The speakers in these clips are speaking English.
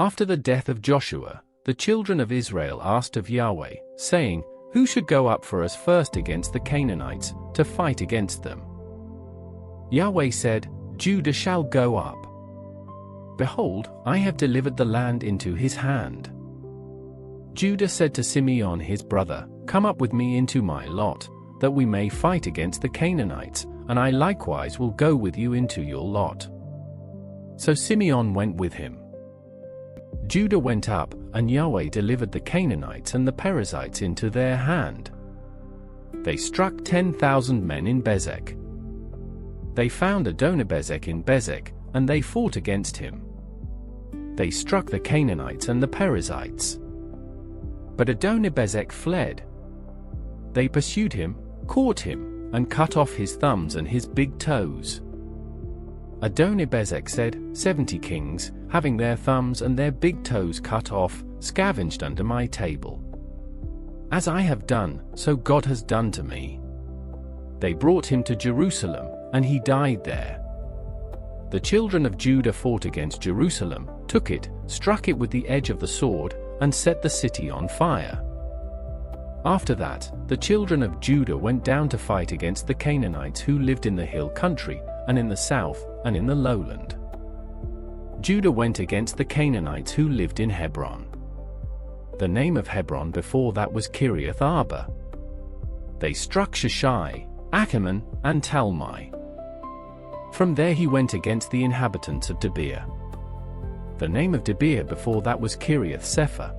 After the death of Joshua, the children of Israel asked of Yahweh, saying, "Who should go up for us first against the Canaanites, to fight against them?" Yahweh said, "Judah shall go up. Behold, I have delivered the land into his hand." Judah said to Simeon his brother, "Come up with me into my lot, that we may fight against the Canaanites, and I likewise will go with you into your lot." So Simeon went with him. Judah went up, and Yahweh delivered the Canaanites and the Perizzites into their hand. They struck 10,000 men in Bezek. They found Adonibezek in Bezek, and they fought against him. They struck the Canaanites and the Perizzites. But Adonibezek fled. They pursued him, caught him, and cut off his thumbs and his big toes. Adonibezek said, 70 kings, having their thumbs and their big toes cut off, scavenged under my table. As I have done, so God has done to me. They brought him to Jerusalem, and he died there. The children of Judah fought against Jerusalem, took it, struck it with the edge of the sword, and set the city on fire. After that, the children of Judah went down to fight against the Canaanites who lived in the hill country, and in the south, and in the lowland. Judah went against the Canaanites who lived in Hebron. The name of Hebron before that was Kiriath Arba. They struck Sheshai, Achiman, and Talmai. From there he went against the inhabitants of Debir. The name of Debir before that was Kiriath Sepher.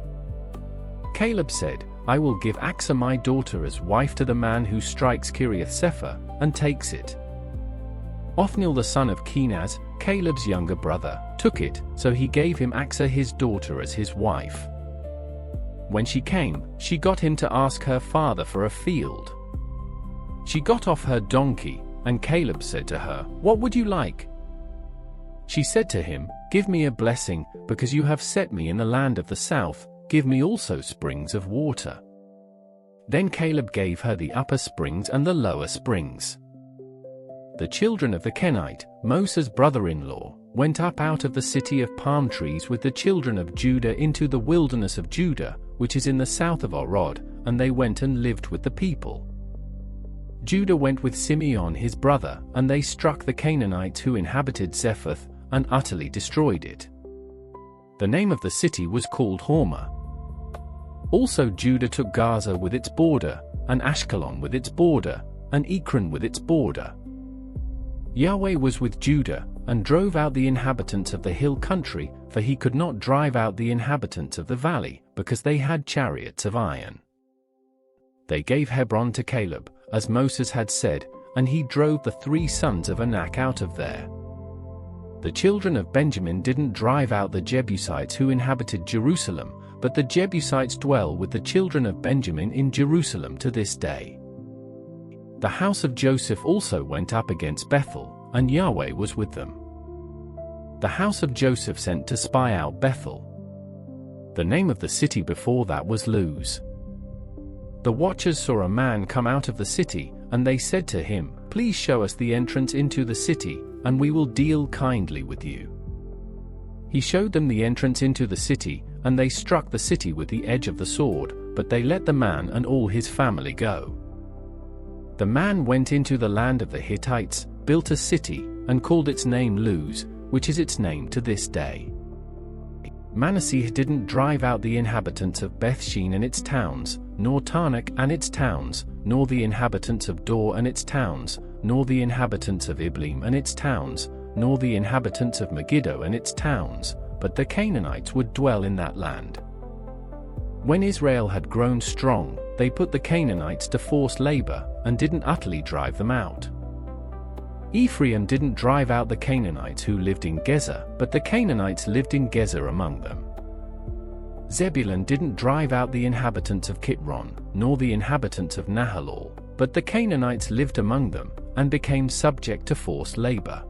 Caleb said, "I will give Achsah my daughter as wife to the man who strikes Kiriath Sepher, and takes it." Othniel the son of Kenaz, Caleb's younger brother, took it, so he gave him Achsah his daughter as his wife. When she came, she got him to ask her father for a field. She got off her donkey, and Caleb said to her, "What would you like?" She said to him, "Give me a blessing, because you have set me in the land of the south, give me also springs of water." Then Caleb gave her the upper springs and the lower springs. The children of the Kenite, Moses' brother-in-law, went up out of the city of palm trees with the children of Judah into the wilderness of Judah, which is in the south of Arod, and they went and lived with the people. Judah went with Simeon his brother, and they struck the Canaanites who inhabited Zephath, and utterly destroyed it. The name of the city was called Hormah. Also Judah took Gaza with its border, and Ashkelon with its border, and Ekron with its border. Yahweh was with Judah, and drove out the inhabitants of the hill country, for he could not drive out the inhabitants of the valley, because they had chariots of iron. They gave Hebron to Caleb, as Moses had said, and he drove the 3 sons of Anak out of there. The children of Benjamin didn't drive out the Jebusites who inhabited Jerusalem, but the Jebusites dwell with the children of Benjamin in Jerusalem to this day. The house of Joseph also went up against Bethel, and Yahweh was with them. The house of Joseph sent to spy out Bethel. The name of the city before that was Luz. The watchers saw a man come out of the city, and they said to him, "Please show us the entrance into the city, and we will deal kindly with you." He showed them the entrance into the city, and they struck the city with the edge of the sword, but they let the man and all his family go. The man went into the land of the Hittites, built a city, and called its name Luz, which is its name to this day. Manasseh didn't drive out the inhabitants of Bethshean and its towns, nor Taanach and its towns, nor the inhabitants of Dor and its towns, nor the inhabitants of Ibleam and its towns, nor the inhabitants of Megiddo and its towns, but the Canaanites would dwell in that land. When Israel had grown strong, they put the Canaanites to forced labor, and didn't utterly drive them out. Ephraim didn't drive out the Canaanites who lived in Gezer, but the Canaanites lived in Gezer among them. Zebulun didn't drive out the inhabitants of Kitron, nor the inhabitants of Nahalol, but the Canaanites lived among them, and became subject to forced labor.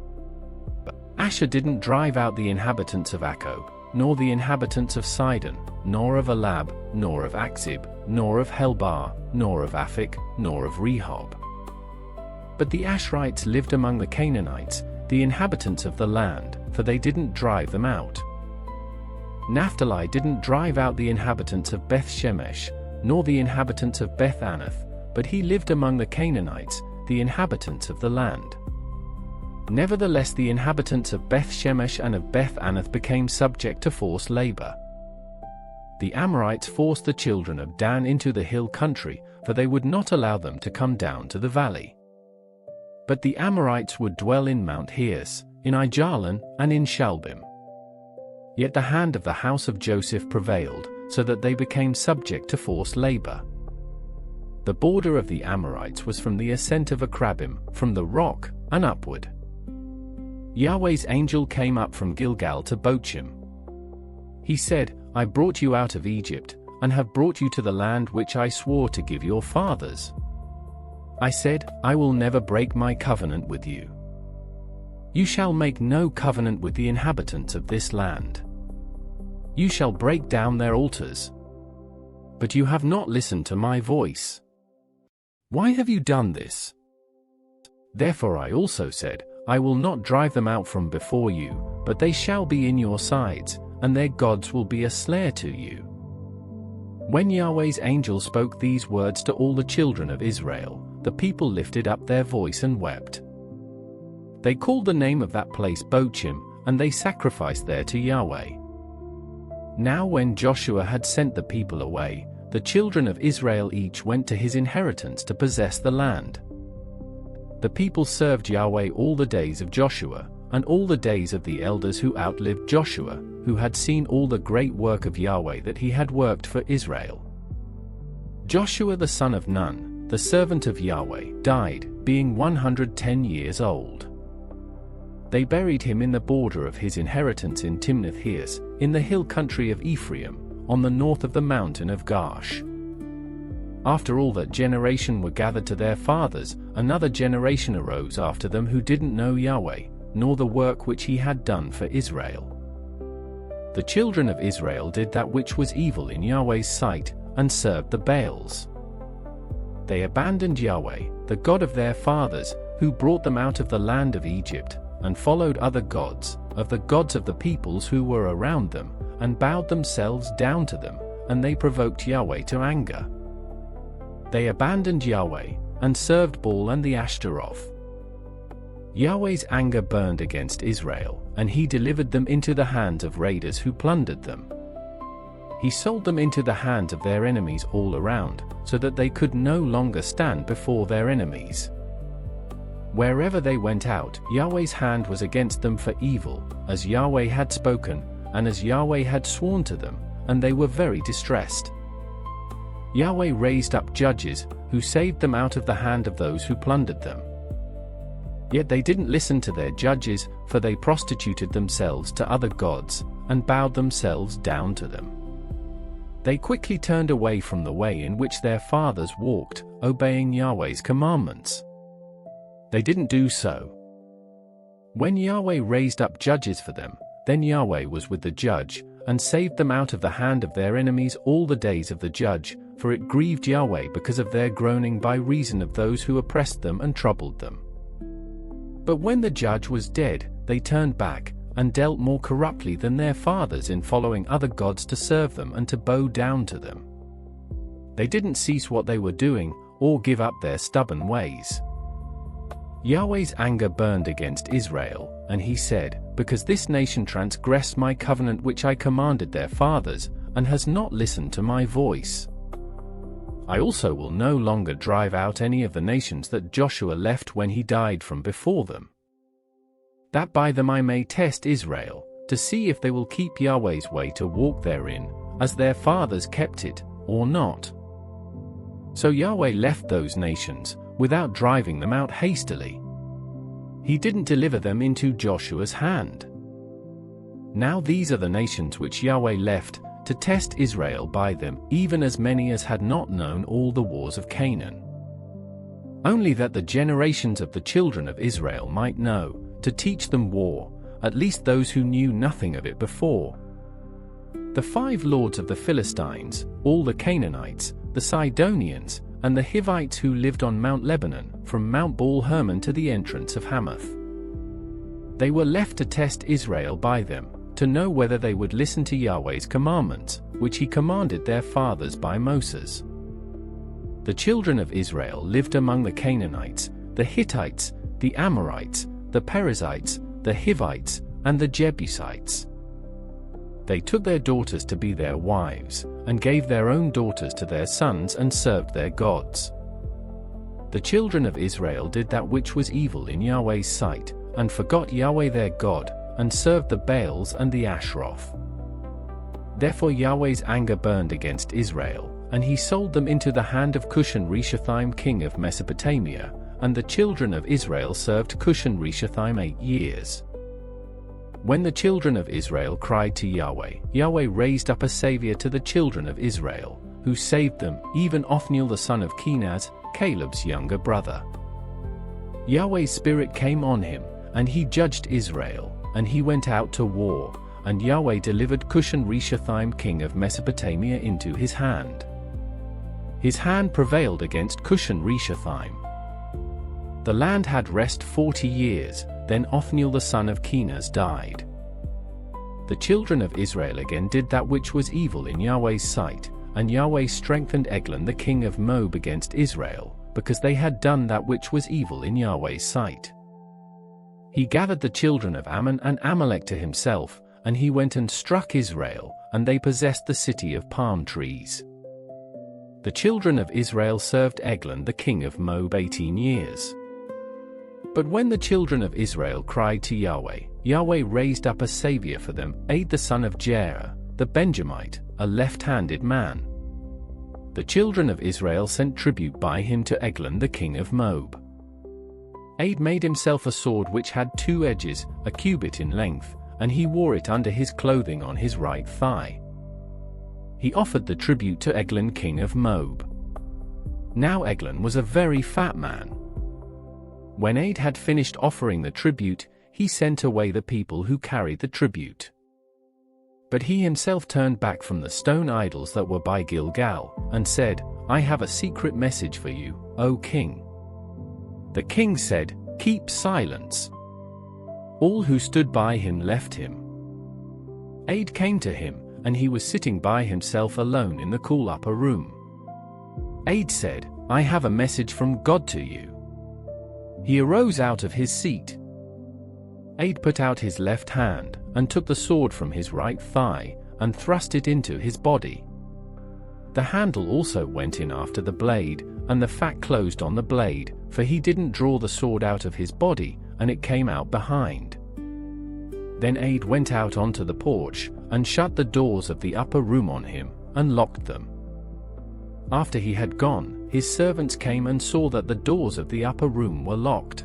Asher didn't drive out the inhabitants of Akko, nor the inhabitants of Sidon, nor of Alab, nor of Akzib, nor of Helbar, nor of Aphik, nor of Rehob. But the Asherites lived among the Canaanites, the inhabitants of the land, for they didn't drive them out. Naphtali didn't drive out the inhabitants of Beth Shemesh, nor the inhabitants of Beth Anath, but he lived among the Canaanites, the inhabitants of the land. Nevertheless, the inhabitants of Beth Shemesh and of Beth Anath became subject to forced labor. The Amorites forced the children of Dan into the hill country, for they would not allow them to come down to the valley. But the Amorites would dwell in Mount Heres, in Aijalon, and in Shalbim. Yet the hand of the house of Joseph prevailed, so that they became subject to forced labor. The border of the Amorites was from the ascent of Akrabim, from the rock, and upward. Yahweh's angel came up from Gilgal to Bochim. He said, I brought you out of Egypt, and have brought you to the land which I swore to give your fathers. I said, I will never break my covenant with you. You shall make no covenant with the inhabitants of this land. You shall break down their altars. But you have not listened to my voice. Why have you done this? Therefore I also said, I will not drive them out from before you, but they shall be in your sides, and their gods will be a snare to you. When Yahweh's angel spoke these words to all the children of Israel, the people lifted up their voice and wept. They called the name of that place Bochim, and they sacrificed there to Yahweh. Now when Joshua had sent the people away, the children of Israel each went to his inheritance to possess the land. The people served Yahweh all the days of Joshua, and all the days of the elders who outlived Joshua, who had seen all the great work of Yahweh that he had worked for Israel. Joshua the son of Nun, the servant of Yahweh, died, being 110 years old. They buried him in the border of his inheritance in Timnath-Heres, in the hill country of Ephraim, on the north of the mountain of Gaash. After all that generation were gathered to their fathers, another generation arose after them who didn't know Yahweh, nor the work which he had done for Israel. The children of Israel did that which was evil in Yahweh's sight, and served the Baals. They abandoned Yahweh, the God of their fathers, who brought them out of the land of Egypt, and followed other gods, of the gods of the peoples who were around them, and bowed themselves down to them, and they provoked Yahweh to anger. They abandoned Yahweh, and served Baal and the Ashtaroth. Yahweh's anger burned against Israel, and he delivered them into the hands of raiders who plundered them. He sold them into the hands of their enemies all around, so that they could no longer stand before their enemies. Wherever they went out, Yahweh's hand was against them for evil, as Yahweh had spoken, and as Yahweh had sworn to them, and they were very distressed. Yahweh raised up judges, who saved them out of the hand of those who plundered them. Yet they didn't listen to their judges, for they prostituted themselves to other gods, and bowed themselves down to them. They quickly turned away from the way in which their fathers walked, obeying Yahweh's commandments. They didn't do so. When Yahweh raised up judges for them, then Yahweh was with the judge, and saved them out of the hand of their enemies all the days of the judge, for it grieved Yahweh because of their groaning by reason of those who oppressed them and troubled them. But when the judge was dead, they turned back, and dealt more corruptly than their fathers in following other gods to serve them and to bow down to them. They didn't cease what they were doing, or give up their stubborn ways. Yahweh's anger burned against Israel, and he said, because this nation transgressed my covenant which I commanded their fathers, and has not listened to my voice, I also will no longer drive out any of the nations that Joshua left when he died from before them, that by them I may test Israel, to see if they will keep Yahweh's way to walk therein, as their fathers kept it, or not. So Yahweh left those nations, without driving them out hastily. He didn't deliver them into Joshua's hand. Now these are the nations which Yahweh left, to test Israel by them, even as many as had not known all the wars of Canaan. Only that the generations of the children of Israel might know, to teach them war, at least those who knew nothing of it before. The 5 lords of the Philistines, all the Canaanites, the Sidonians, and the Hivites who lived on Mount Lebanon, from Mount Baal Hermon to the entrance of Hamath. They were left to test Israel by them, to know whether they would listen to Yahweh's commandments, which he commanded their fathers by Moses. The children of Israel lived among the Canaanites, the Hittites, the Amorites, the Perizzites, the Hivites, and the Jebusites. They took their daughters to be their wives, and gave their own daughters to their sons and served their gods. The children of Israel did that which was evil in Yahweh's sight, and forgot Yahweh their God, and served the Baals and the Ashtaroth. Therefore Yahweh's anger burned against Israel, and he sold them into the hand of Cushan-Rishathaim king of Mesopotamia, and the children of Israel served Cushan-Rishathaim 8 years. When the children of Israel cried to Yahweh, Yahweh raised up a savior to the children of Israel, who saved them, even Othniel the son of Kenaz, Caleb's younger brother. Yahweh's spirit came on him, and he judged Israel, and he went out to war, and Yahweh delivered Cushan-Rishathaim king of Mesopotamia into his hand. His hand prevailed against Cushan-Rishathaim. The land had rest 40 years, then Othniel the son of Kenaz died. The children of Israel again did that which was evil in Yahweh's sight, and Yahweh strengthened Eglon the king of Moab against Israel, because they had done that which was evil in Yahweh's sight. He gathered the children of Ammon and Amalek to himself, and he went and struck Israel, and they possessed the city of palm trees. The children of Israel served Eglon the king of Moab 18 years. But when the children of Israel cried to Yahweh, Yahweh raised up a savior for them, Aid the son of Jair, the Benjamite, a left-handed man. The children of Israel sent tribute by him to Eglon the king of Moab. Aid made himself a sword which had 2 edges, a cubit in length, and he wore it under his clothing on his right thigh. He offered the tribute to Eglon king of Moab. Now Eglon was a very fat man. When Aid had finished offering the tribute, he sent away the people who carried the tribute. But he himself turned back from the stone idols that were by Gilgal, and said, I have a secret message for you, O king. The king said, Keep silence. All who stood by him left him. Aid came to him, and he was sitting by himself alone in the cool upper room. Aid said, I have a message from God to you. He arose out of his seat. Aid put out his left hand, and took the sword from his right thigh, and thrust it into his body. The handle also went in after the blade, and the fat closed on the blade, for he didn't draw the sword out of his body, and it came out behind. Then Aid went out onto the porch, and shut the doors of the upper room on him, and locked them. After he had gone, his servants came and saw that the doors of the upper room were locked.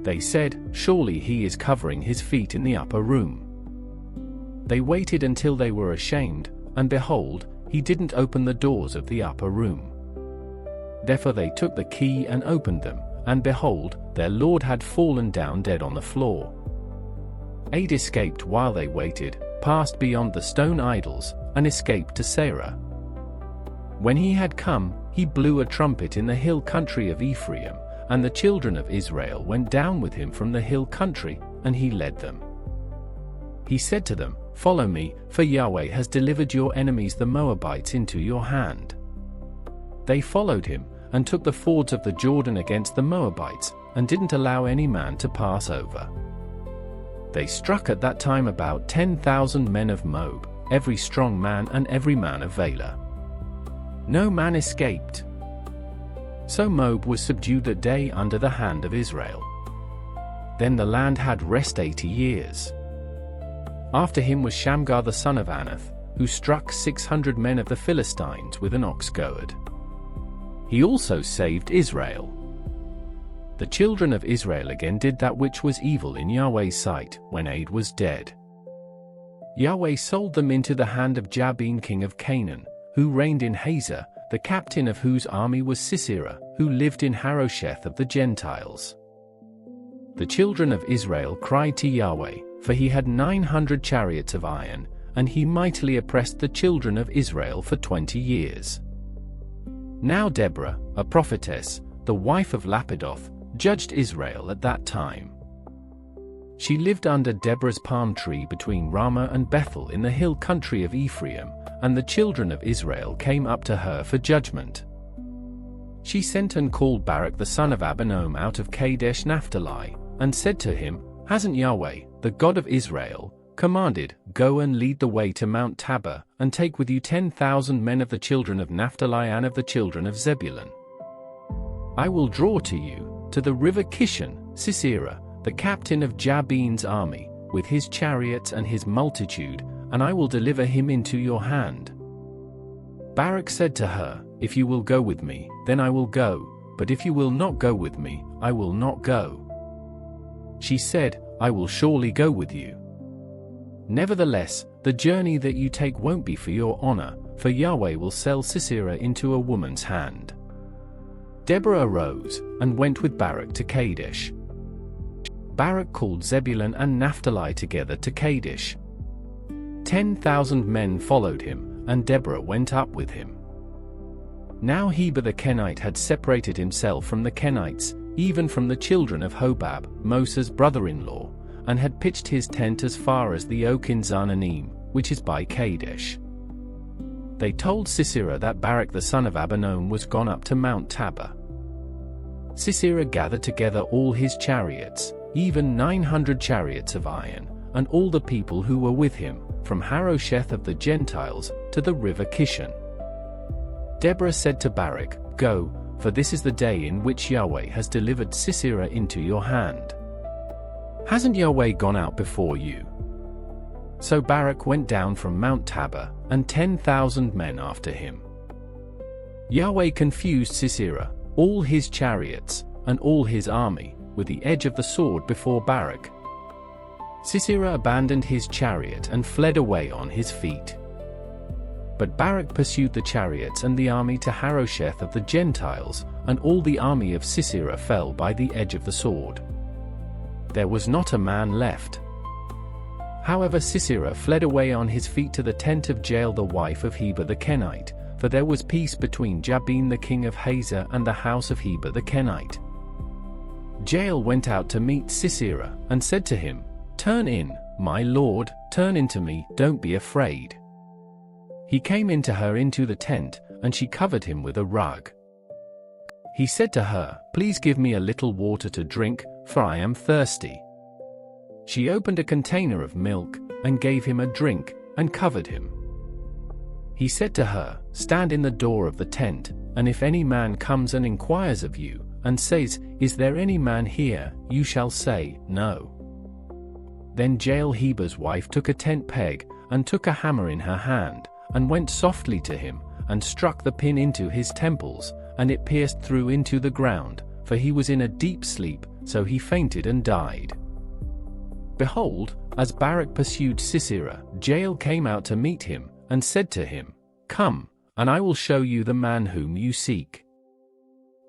They said, Surely he is covering his feet in the upper room. They waited until they were ashamed, and behold, he didn't open the doors of the upper room. Therefore they took the key and opened them, and behold, their lord had fallen down dead on the floor. Aid escaped while they waited, passed beyond the stone idols, and escaped to Sarah. When he had come, he blew a trumpet in the hill country of Ephraim, and the children of Israel went down with him from the hill country, and he led them. He said to them, Follow me, for Yahweh has delivered your enemies the Moabites into your hand. They followed him, and took the fords of the Jordan against the Moabites, and didn't allow any man to pass over. They struck at that time about 10,000 men of Moab, every strong man and every man of valor. No man escaped. So Moab was subdued that day under the hand of Israel. Then the land had rest 80 years. After him was Shamgar the son of Anath, who struck 600 men of the Philistines with an ox goad. He also saved Israel. The children of Israel again did that which was evil in Yahweh's sight, when Aid was dead. Yahweh sold them into the hand of Jabin king of Canaan, who reigned in Hazor, the captain of whose army was Sisera, who lived in Harosheth of the Gentiles. The children of Israel cried to Yahweh, for he had 900 chariots of iron, and he mightily oppressed the children of Israel for 20 years. Now Deborah, a prophetess, the wife of Lapidoth, judged Israel at that time. She lived under Deborah's palm tree between Ramah and Bethel in the hill country of Ephraim, and the children of Israel came up to her for judgment. She sent and called Barak the son of Abinoam out of Kadesh Naphtali, and said to him, "Hasn't Yahweh, the God of Israel, commanded, Go and lead the way to Mount Tabor, and take with you 10,000 men of the children of Naphtali and of the children of Zebulun? I will draw to you, to the river Kishon, Sisera, the captain of Jabin's army, with his chariots and his multitude, and I will deliver him into your hand." Barak said to her, "If you will go with me, then I will go, but if you will not go with me, I will not go." She said, "I will surely go with you. Nevertheless, the journey that you take won't be for your honor, for Yahweh will sell Sisera into a woman's hand." Deborah arose, and went with Barak to Kadesh. Barak called Zebulun and Naphtali together to Kadesh. 10,000 men followed him, and Deborah went up with him. Now Heber the Kenite had separated himself from the Kenites, even from the children of Hobab, Moses' brother-in-law, and had pitched his tent as far as the oak in Zaanannim, which is by Kadesh. They told Sisera that Barak the son of Abinoam was gone up to Mount Tabor. Sisera gathered together all his chariots, even 900 chariots of iron, and all the people who were with him, from Harosheth of the Gentiles to the river Kishon. Deborah said to Barak, "Go, for this is the day in which Yahweh has delivered Sisera into your hand. Hasn't Yahweh gone out before you?" So Barak went down from Mount Tabor, and 10,000 men after him. Yahweh confused Sisera, all his chariots, and all his army, with the edge of the sword before Barak. Sisera abandoned his chariot and fled away on his feet. But Barak pursued the chariots and the army to Harosheth of the Gentiles, and all the army of Sisera fell by the edge of the sword. There was not a man left. However, Sisera fled away on his feet to the tent of Jael the wife of Heber the Kenite, for there was peace between Jabin the king of Hazor and the house of Heber the Kenite. Jael went out to meet Sisera, and said to him, "Turn in, my lord, turn into me, don't be afraid." He came into her into the tent, and she covered him with a rug. He said to her, "Please give me a little water to drink, for I am thirsty." She opened a container of milk, and gave him a drink, and covered him. He said to her, "Stand in the door of the tent, and if any man comes and inquires of you, and says, 'Is there any man here?' you shall say, 'No.'" Then Jael Heber's wife took a tent peg, and took a hammer in her hand, and went softly to him, and struck the pin into his temples, and it pierced through into the ground, for he was in a deep sleep, so he fainted and died. Behold, as Barak pursued Sisera, Jael came out to meet him, and said to him, "Come, and I will show you the man whom you seek."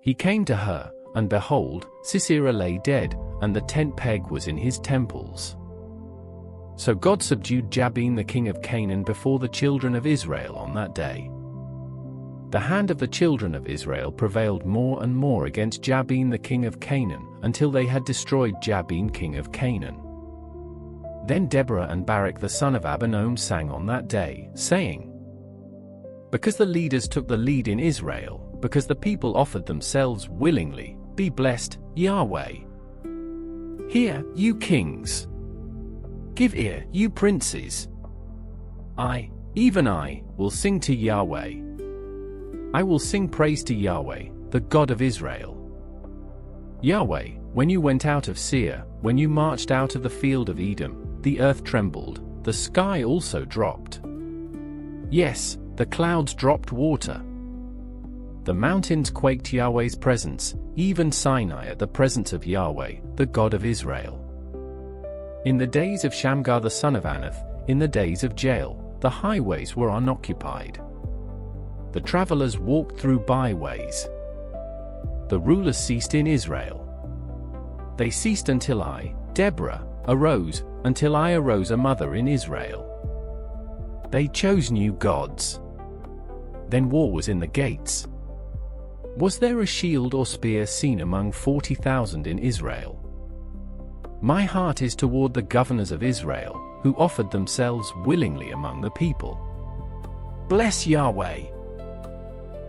He came to her, and behold, Sisera lay dead, and the tent peg was in his temples. So God subdued Jabin the king of Canaan before the children of Israel on that day. The hand of the children of Israel prevailed more and more against Jabin the king of Canaan, until they had destroyed Jabin king of Canaan. Then Deborah and Barak the son of Abinoam sang on that day, saying, "Because the leaders took the lead in Israel, because the people offered themselves willingly, be blessed, Yahweh. Hear, you kings. Give ear, you princes. I, even I, will sing to Yahweh. I will sing praise to Yahweh, the God of Israel. Yahweh, when you went out of Seir, when you marched out of the field of Edom, the earth trembled, the sky also dropped. Yes, the clouds dropped water. The mountains quaked Yahweh's presence, even Sinai at the presence of Yahweh, the God of Israel. In the days of Shamgar the son of Anath, in the days of Jael, the highways were unoccupied. The travelers walked through byways. The rulers ceased in Israel. They ceased until I, Deborah, arose, until I arose a mother in Israel. They chose new gods. Then war was in the gates. Was there a shield or spear seen among 40,000 in Israel? My heart is toward the governors of Israel, who offered themselves willingly among the people. Bless Yahweh!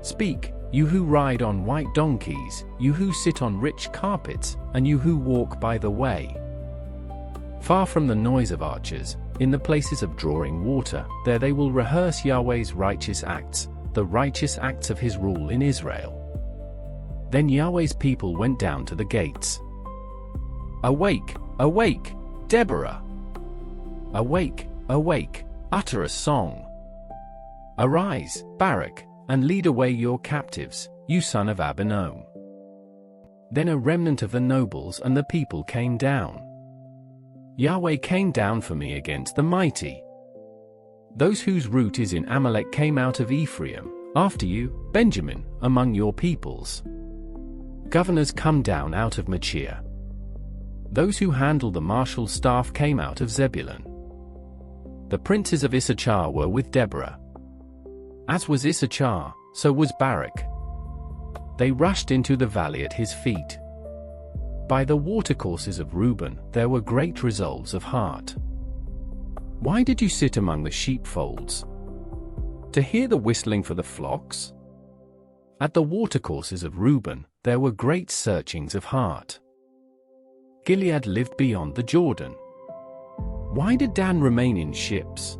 Speak, you who ride on white donkeys, you who sit on rich carpets, and you who walk by the way. Far from the noise of archers, in the places of drawing water, there they will rehearse Yahweh's righteous acts, the righteous acts of his rule in Israel. Then Yahweh's people went down to the gates. Awake, awake, Deborah! Awake, awake, utter a song. Arise, Barak, and lead away your captives, you son of Abinoam. Then a remnant of the nobles and the people came down. Yahweh came down for me against the mighty. Those whose root is in Amalek came out of Ephraim, after you, Benjamin, among your peoples. Governors come down out of Machir. Those who handle the marshal's staff came out of Zebulun. The princes of Issachar were with Deborah. As was Issachar, so was Barak. They rushed into the valley at his feet. By the watercourses of Reuben there were great resolves of heart. Why did you sit among the sheepfolds? To hear the whistling for the flocks? At the watercourses of Reuben there were great searchings of heart. Gilead lived beyond the Jordan. Why did Dan remain in ships?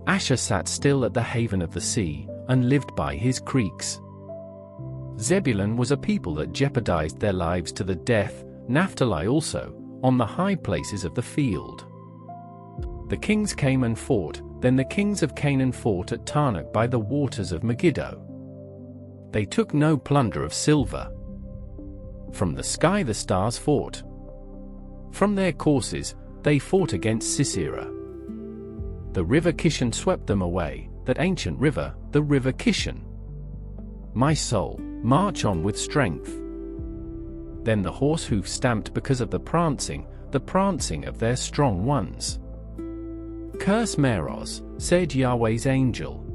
Asher sat still at the haven of the sea, and lived by his creeks. Zebulun was a people that jeopardized their lives to the death, Naphtali also, on the high places of the field. The kings came and fought, then the kings of Canaan fought at Taanach by the waters of Megiddo. They took no plunder of silver. From the sky the stars fought. From their courses, they fought against Sisera. The river Kishon swept them away, that ancient river, the river Kishon. My soul, march on with strength. Then the horse hoof stamped because of the prancing of their strong ones. Curse Meroz, said Yahweh's angel.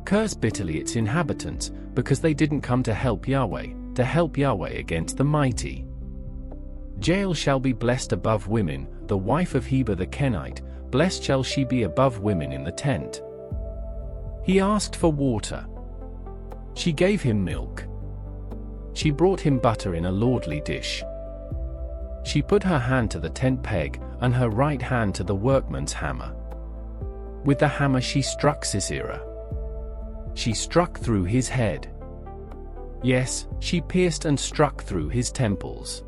Curse bitterly its inhabitants, because they didn't come to help Yahweh against the mighty. Jael shall be blessed above women, the wife of Heber the Kenite, blessed shall she be above women in the tent. He asked for water. She gave him milk. She brought him butter in a lordly dish. She put her hand to the tent peg, and her right hand to the workman's hammer. With the hammer she struck Sisera. She struck through his head. Yes, she pierced and struck through his temples.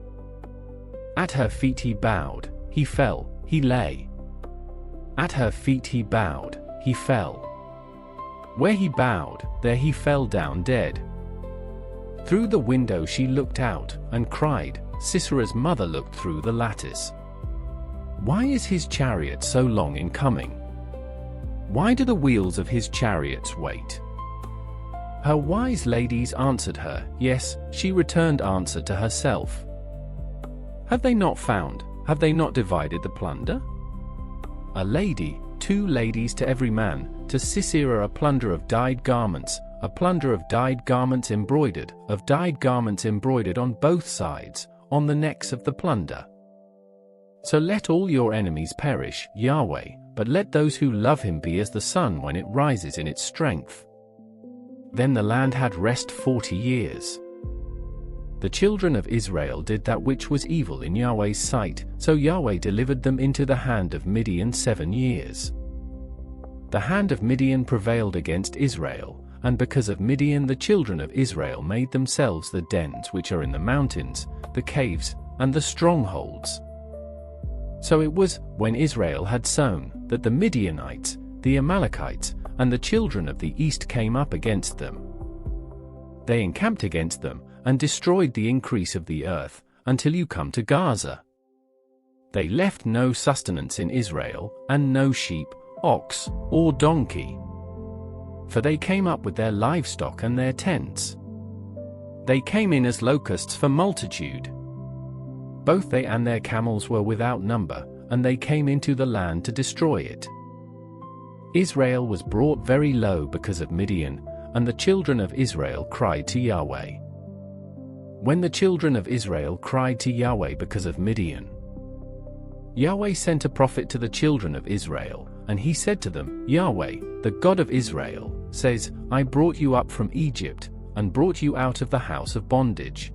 At her feet he bowed, he fell, he lay. At her feet he bowed, he fell. Where he bowed, there he fell down dead. Through the window she looked out, and cried. Sisera's mother looked through the lattice. Why is his chariot so long in coming? Why do the wheels of his chariots wait? Her wise ladies answered her, yes, she returned answer to herself. Have they not found, have they not divided the plunder? A lady, 2 ladies to every man, to Sisera a plunder of dyed garments, a plunder of dyed garments embroidered on both sides, on the necks of the plunder. So let all your enemies perish, Yahweh, but let those who love him be as the sun when it rises in its strength. Then the land had rest 40 years. The children of Israel did that which was evil in Yahweh's sight, so Yahweh delivered them into the hand of Midian 7 years. The hand of Midian prevailed against Israel, and because of Midian the children of Israel made themselves the dens which are in the mountains, the caves, and the strongholds. So it was, when Israel had sown, that the Midianites, the Amalekites, and the children of the east came up against them. They encamped against them, and destroyed the increase of the earth, until you come to Gaza. They left no sustenance in Israel, and no sheep, ox, or donkey. For they came up with their livestock and their tents. They came in as locusts for multitude. Both they and their camels were without number, and they came into the land to destroy it. Israel was brought very low because of Midian, and the children of Israel cried to Yahweh. When the children of Israel cried to Yahweh because of Midian, Yahweh sent a prophet to the children of Israel, and he said to them, Yahweh, the God of Israel, says, I brought you up from Egypt, and brought you out of the house of bondage.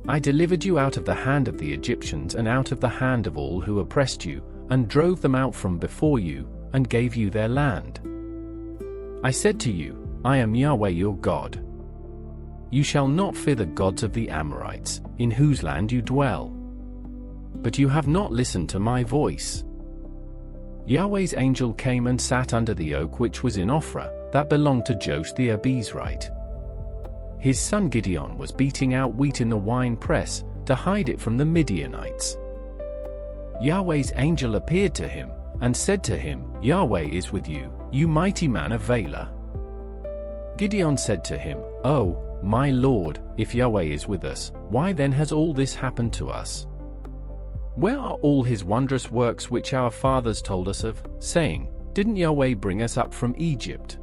I delivered you out of the hand of the Egyptians and out of the hand of all who oppressed you, and drove them out from before you, and gave you their land. I said to you, I am Yahweh your God. You shall not fear the gods of the Amorites, in whose land you dwell. But you have not listened to my voice. Yahweh's angel came and sat under the oak which was in Ophrah, that belonged to Joash the Abiezrite. His son Gideon was beating out wheat in the wine press, to hide it from the Midianites. Yahweh's angel appeared to him, and said to him, Yahweh is with you, you mighty man of valor. Gideon said to him, Oh, my Lord, if Yahweh is with us, why then has all this happened to us? Where are all his wondrous works which our fathers told us of, saying, Didn't Yahweh bring us up from Egypt?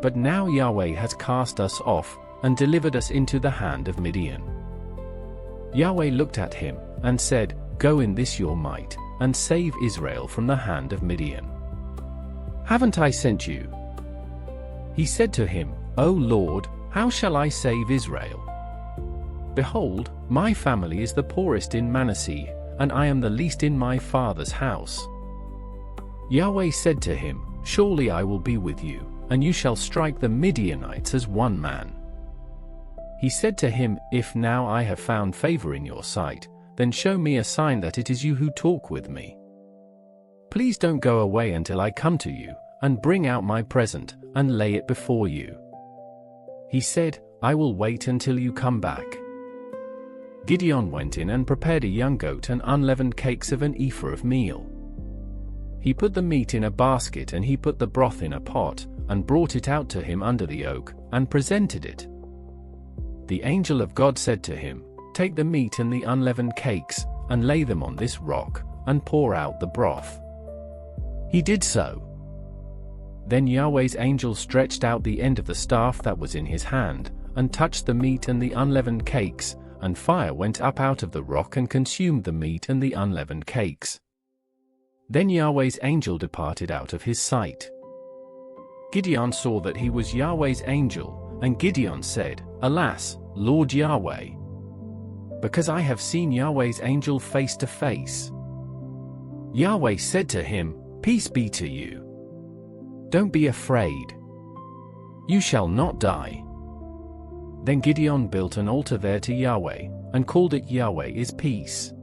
But now Yahweh has cast us off, and delivered us into the hand of Midian. Yahweh looked at him, and said, Go in this your might, and save Israel from the hand of Midian. Haven't I sent you? He said to him, O Lord, how shall I save Israel? Behold, my family is the poorest in Manasseh, and I am the least in my father's house. Yahweh said to him, Surely I will be with you, and you shall strike the Midianites as one man. He said to him, If now I have found favor in your sight, then show me a sign that it is you who talk with me. Please don't go away until I come to you, and bring out my present, and lay it before you. He said, I will wait until you come back. Gideon went in and prepared a young goat and unleavened cakes of an ephah of meal. He put the meat in a basket and he put the broth in a pot, and brought it out to him under the oak, and presented it. The angel of God said to him, Take the meat and the unleavened cakes, and lay them on this rock, and pour out the broth. He did so. Then Yahweh's angel stretched out the end of the staff that was in his hand, and touched the meat and the unleavened cakes, and fire went up out of the rock and consumed the meat and the unleavened cakes. Then Yahweh's angel departed out of his sight. Gideon saw that he was Yahweh's angel, and Gideon said, Alas, Lord Yahweh! Because I have seen Yahweh's angel face to face. Yahweh said to him, Peace be to you. Don't be afraid. You shall not die. Then Gideon built an altar there to Yahweh, and called it Yahweh is Peace.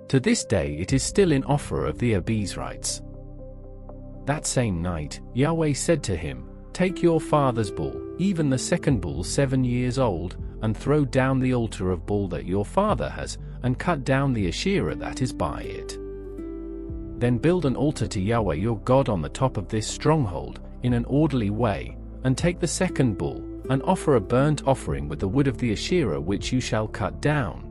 To this day it is still in Ophrah of the Abiezrites. That same night, Yahweh said to him, Take your father's bull, even the second bull 7 years old, and throw down the altar of bull that your father has, and cut down the Asherah that is by it. Then build an altar to Yahweh your God on the top of this stronghold, in an orderly way, and take the second bull, and offer a burnt offering with the wood of the Asherah which you shall cut down.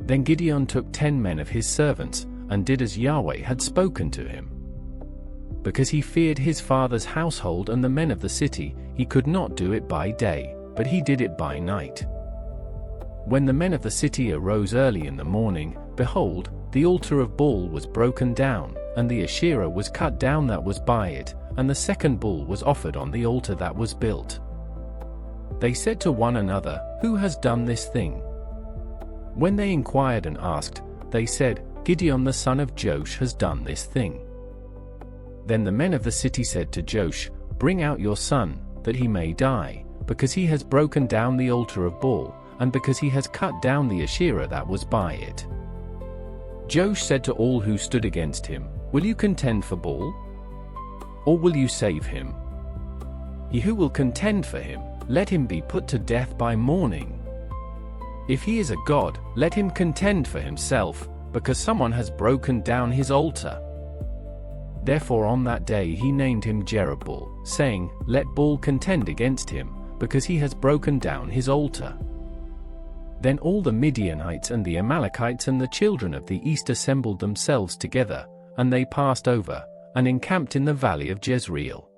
Then Gideon took 10 men of his servants, and did as Yahweh had spoken to him. Because he feared his father's household and the men of the city, he could not do it by day, but he did it by night. When the men of the city arose early in the morning, behold, the altar of Baal was broken down, and the Asherah was cut down that was by it, and the second bull was offered on the altar that was built. They said to one another, Who has done this thing? When they inquired and asked, they said, Gideon the son of Joash has done this thing. Then the men of the city said to Joash, Bring out your son, that he may die, because he has broken down the altar of Baal, and because he has cut down the Asherah that was by it. Joash said to all who stood against him, Will you contend for Baal? Or will you save him? He who will contend for him, let him be put to death by morning. If he is a god, let him contend for himself, because someone has broken down his altar. Therefore on that day he named him Jerubbaal, saying, Let Baal contend against him, because he has broken down his altar. Then all the Midianites and the Amalekites and the children of the east assembled themselves together, and they passed over, and encamped in the valley of Jezreel.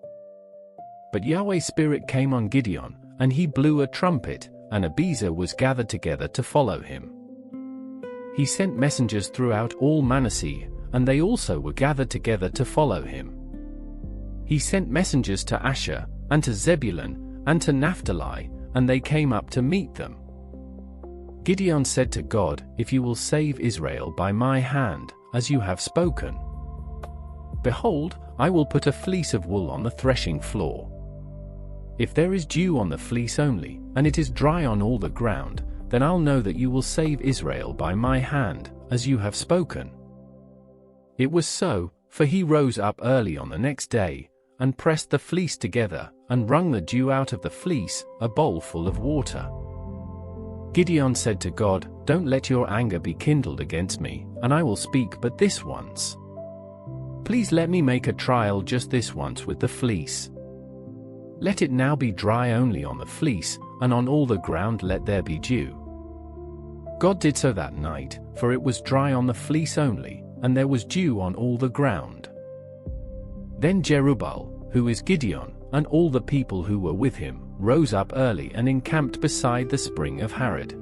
But Yahweh's Spirit came on Gideon, and he blew a trumpet, and Abiezer was gathered together to follow him. he sent messengers throughout all Manasseh, and they also were gathered together to follow him. He sent messengers to Asher, and to Zebulun, and to Naphtali, and they came up to meet them. Gideon said to God, "If you will save Israel by my hand, as you have spoken, behold, I will put a fleece of wool on the threshing floor. If there is dew on the fleece only, and it is dry on all the ground, then I'll know that you will save Israel by my hand, as you have spoken." It was so, for he rose up early on the next day, and pressed the fleece together, and wrung the dew out of the fleece, a bowl full of water. Gideon said to God, "Don't let your anger be kindled against me, and I will speak but this once. Please let me make a trial just this once with the fleece. Let it now be dry only on the fleece, and on all the ground let there be dew." God did so that night, for it was dry on the fleece only, and there was dew on all the ground. Then Jerubbaal, who is Gideon, and all the people who were with him, rose up early and encamped beside the spring of Harod.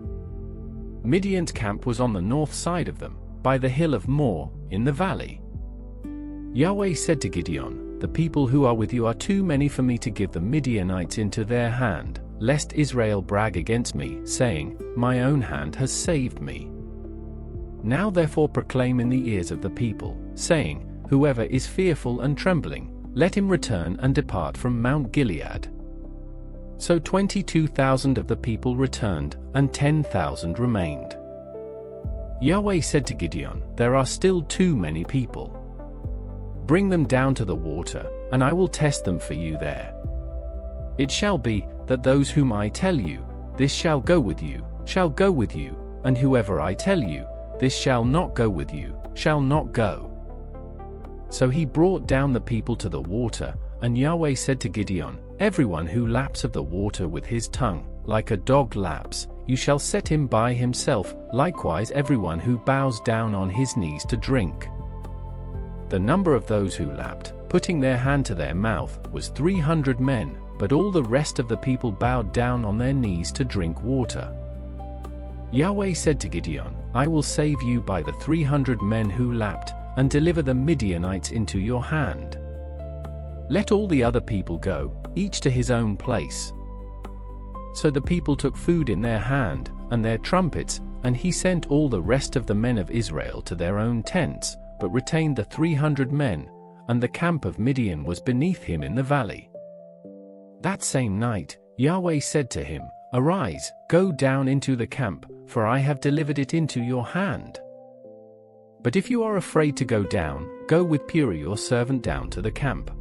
Midian's camp was on the north side of them, by the hill of Moreh, in the valley. Yahweh said to Gideon, "The people who are with you are too many for me to give the Midianites into their hand, lest Israel brag against me, saying, 'My own hand has saved me.' Now therefore proclaim in the ears of the people, saying, 'Whoever is fearful and trembling, let him return and depart from Mount Gilead.'" So 22,000 of the people returned, and 10,000 remained. Yahweh said to Gideon, "There are still too many people. Bring them down to the water, and I will test them for you there. It shall be, that those whom I tell you, 'This shall go with you,' shall go with you, and whoever I tell you, 'This shall not go with you,' shall not go." So he brought down the people to the water, and Yahweh said to Gideon, "Everyone who laps of the water with his tongue, like a dog laps, you shall set him by himself, likewise everyone who bows down on his knees to drink." The number of those who lapped, putting their hand to their mouth, was 300 men, but all the rest of the people bowed down on their knees to drink water. Yahweh said to Gideon, "I will save you by the 300 men who lapped, and deliver the Midianites into your hand. Let all the other people go, each to his own place." So the people took food in their hand, and their trumpets, and he sent all the rest of the men of Israel to their own tents, but retained the 300 men, and the camp of Midian was beneath him in the valley. That same night, Yahweh said to him, "Arise, go down into the camp, for I have delivered it into your hand. But if you are afraid to go down, go with Purah your servant down to the camp.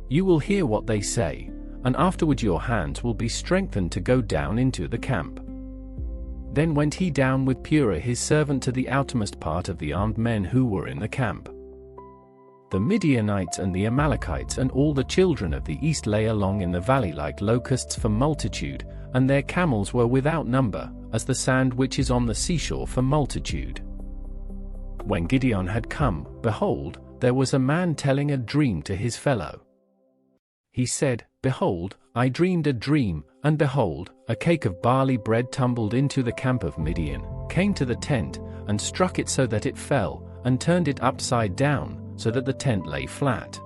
You will hear what they say, and afterward your hands will be strengthened to go down into the camp." Then went he down with Purah his servant to the outermost part of the armed men who were in the camp. The Midianites and the Amalekites and all the children of the east lay along in the valley like locusts for multitude, and their camels were without number, as the sand which is on the seashore for multitude. When Gideon had come, behold, there was a man telling a dream to his fellow. He said, "Behold, I dreamed a dream, and behold, a cake of barley bread tumbled into the camp of Midian, came to the tent, and struck it so that it fell, and turned it upside down, so that the tent lay flat."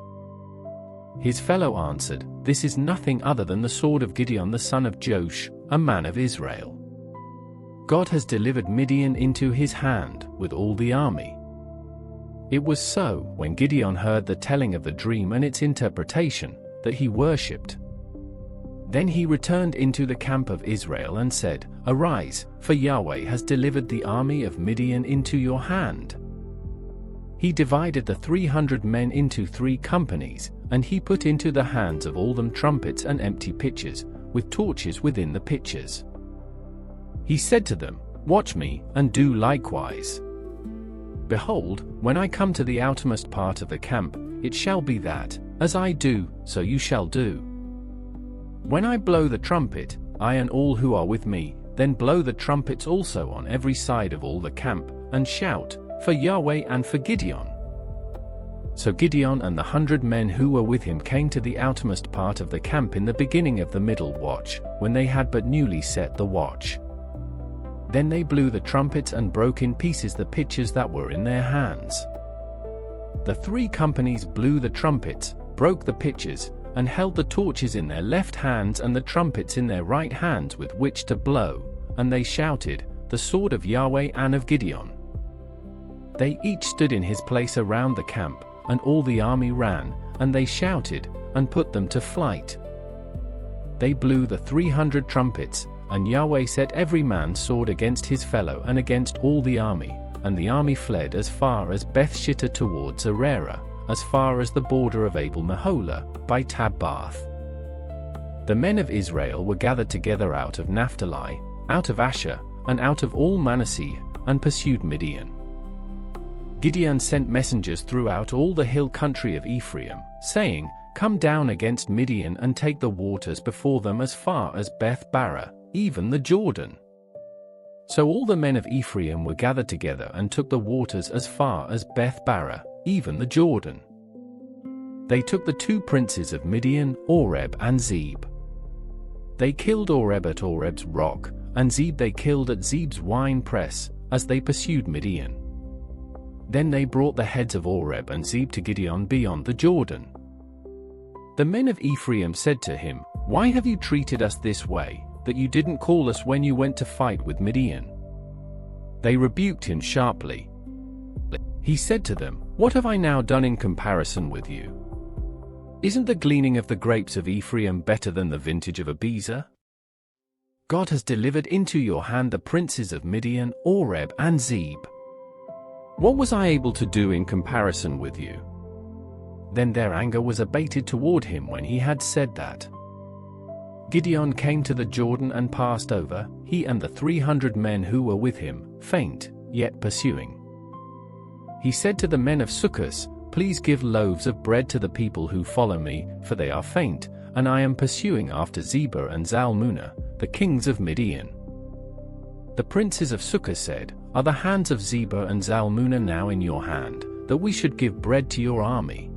His fellow answered, "This is nothing other than the sword of Gideon the son of Joash, a man of Israel. God has delivered Midian into his hand, with all the army." It was so, when Gideon heard the telling of the dream and its interpretation, that he worshipped. Then he returned into the camp of Israel and said, "Arise, for Yahweh has delivered the army of Midian into your hand." He divided the 300 men into 3 companies, and he put into the hands of all them trumpets and empty pitchers, with torches within the pitchers. He said to them, "Watch me, and do likewise. Behold, when I come to the outermost part of the camp, it shall be that, as I do, so you shall do. When I blow the trumpet, I and all who are with me, then blow the trumpets also on every side of all the camp, and shout, for Yahweh and for Gideon." So Gideon and the 100 men who were with him came to the outermost part of the camp in the beginning of the middle watch, when they had but newly set the watch. Then they blew the trumpets and broke in pieces the pitchers that were in their hands. The 3 companies blew the trumpets, broke the pitchers, and held the torches in their left hands and the trumpets in their right hands with which to blow, and they shouted, "The sword of Yahweh and of Gideon." They each stood in his place around the camp, and all the army ran, and they shouted, and put them to flight. They blew the 300 trumpets, and Yahweh set every man's sword against his fellow and against all the army, and the army fled as far as Beth-shittah towards Arerah, as far as the border of Abel-Meholah, by Tabbath. The men of Israel were gathered together out of Naphtali, out of Asher, and out of all Manasseh, and pursued Midian. Gideon sent messengers throughout all the hill country of Ephraim, saying, "Come down against Midian and take the waters before them as far as Beth-barah, even the Jordan." So all the men of Ephraim were gathered together and took the waters as far as Beth-barah, even the Jordan. They took the 2 princes of Midian, Oreb and Zeb. They killed Oreb at Oreb's rock, and Zeb they killed at Zeb's wine press, as they pursued Midian. Then they brought the heads of Oreb and Zeb to Gideon beyond the Jordan. The men of Ephraim said to him, "Why have you treated us this way, that you didn't call us when you went to fight with Midian?" They rebuked him sharply. He said to them, "What have I now done in comparison with you? Isn't the gleaning of the grapes of Ephraim better than the vintage of Abiezer? God has delivered into your hand the princes of Midian, Oreb and Zeb. What was I able to do in comparison with you?" Then their anger was abated toward him when he had said that. Gideon came to the Jordan and passed over, he and the 300 men who were with him, faint, yet pursuing. He said to the men of Sukkos, "Please give loaves of bread to the people who follow me, for they are faint, and I am pursuing after Zebah and Zalmunna, the kings of Midian." The princes of Sukkos said, "Are the hands of Zebah and Zalmunna now in your hand, that we should give bread to your army?"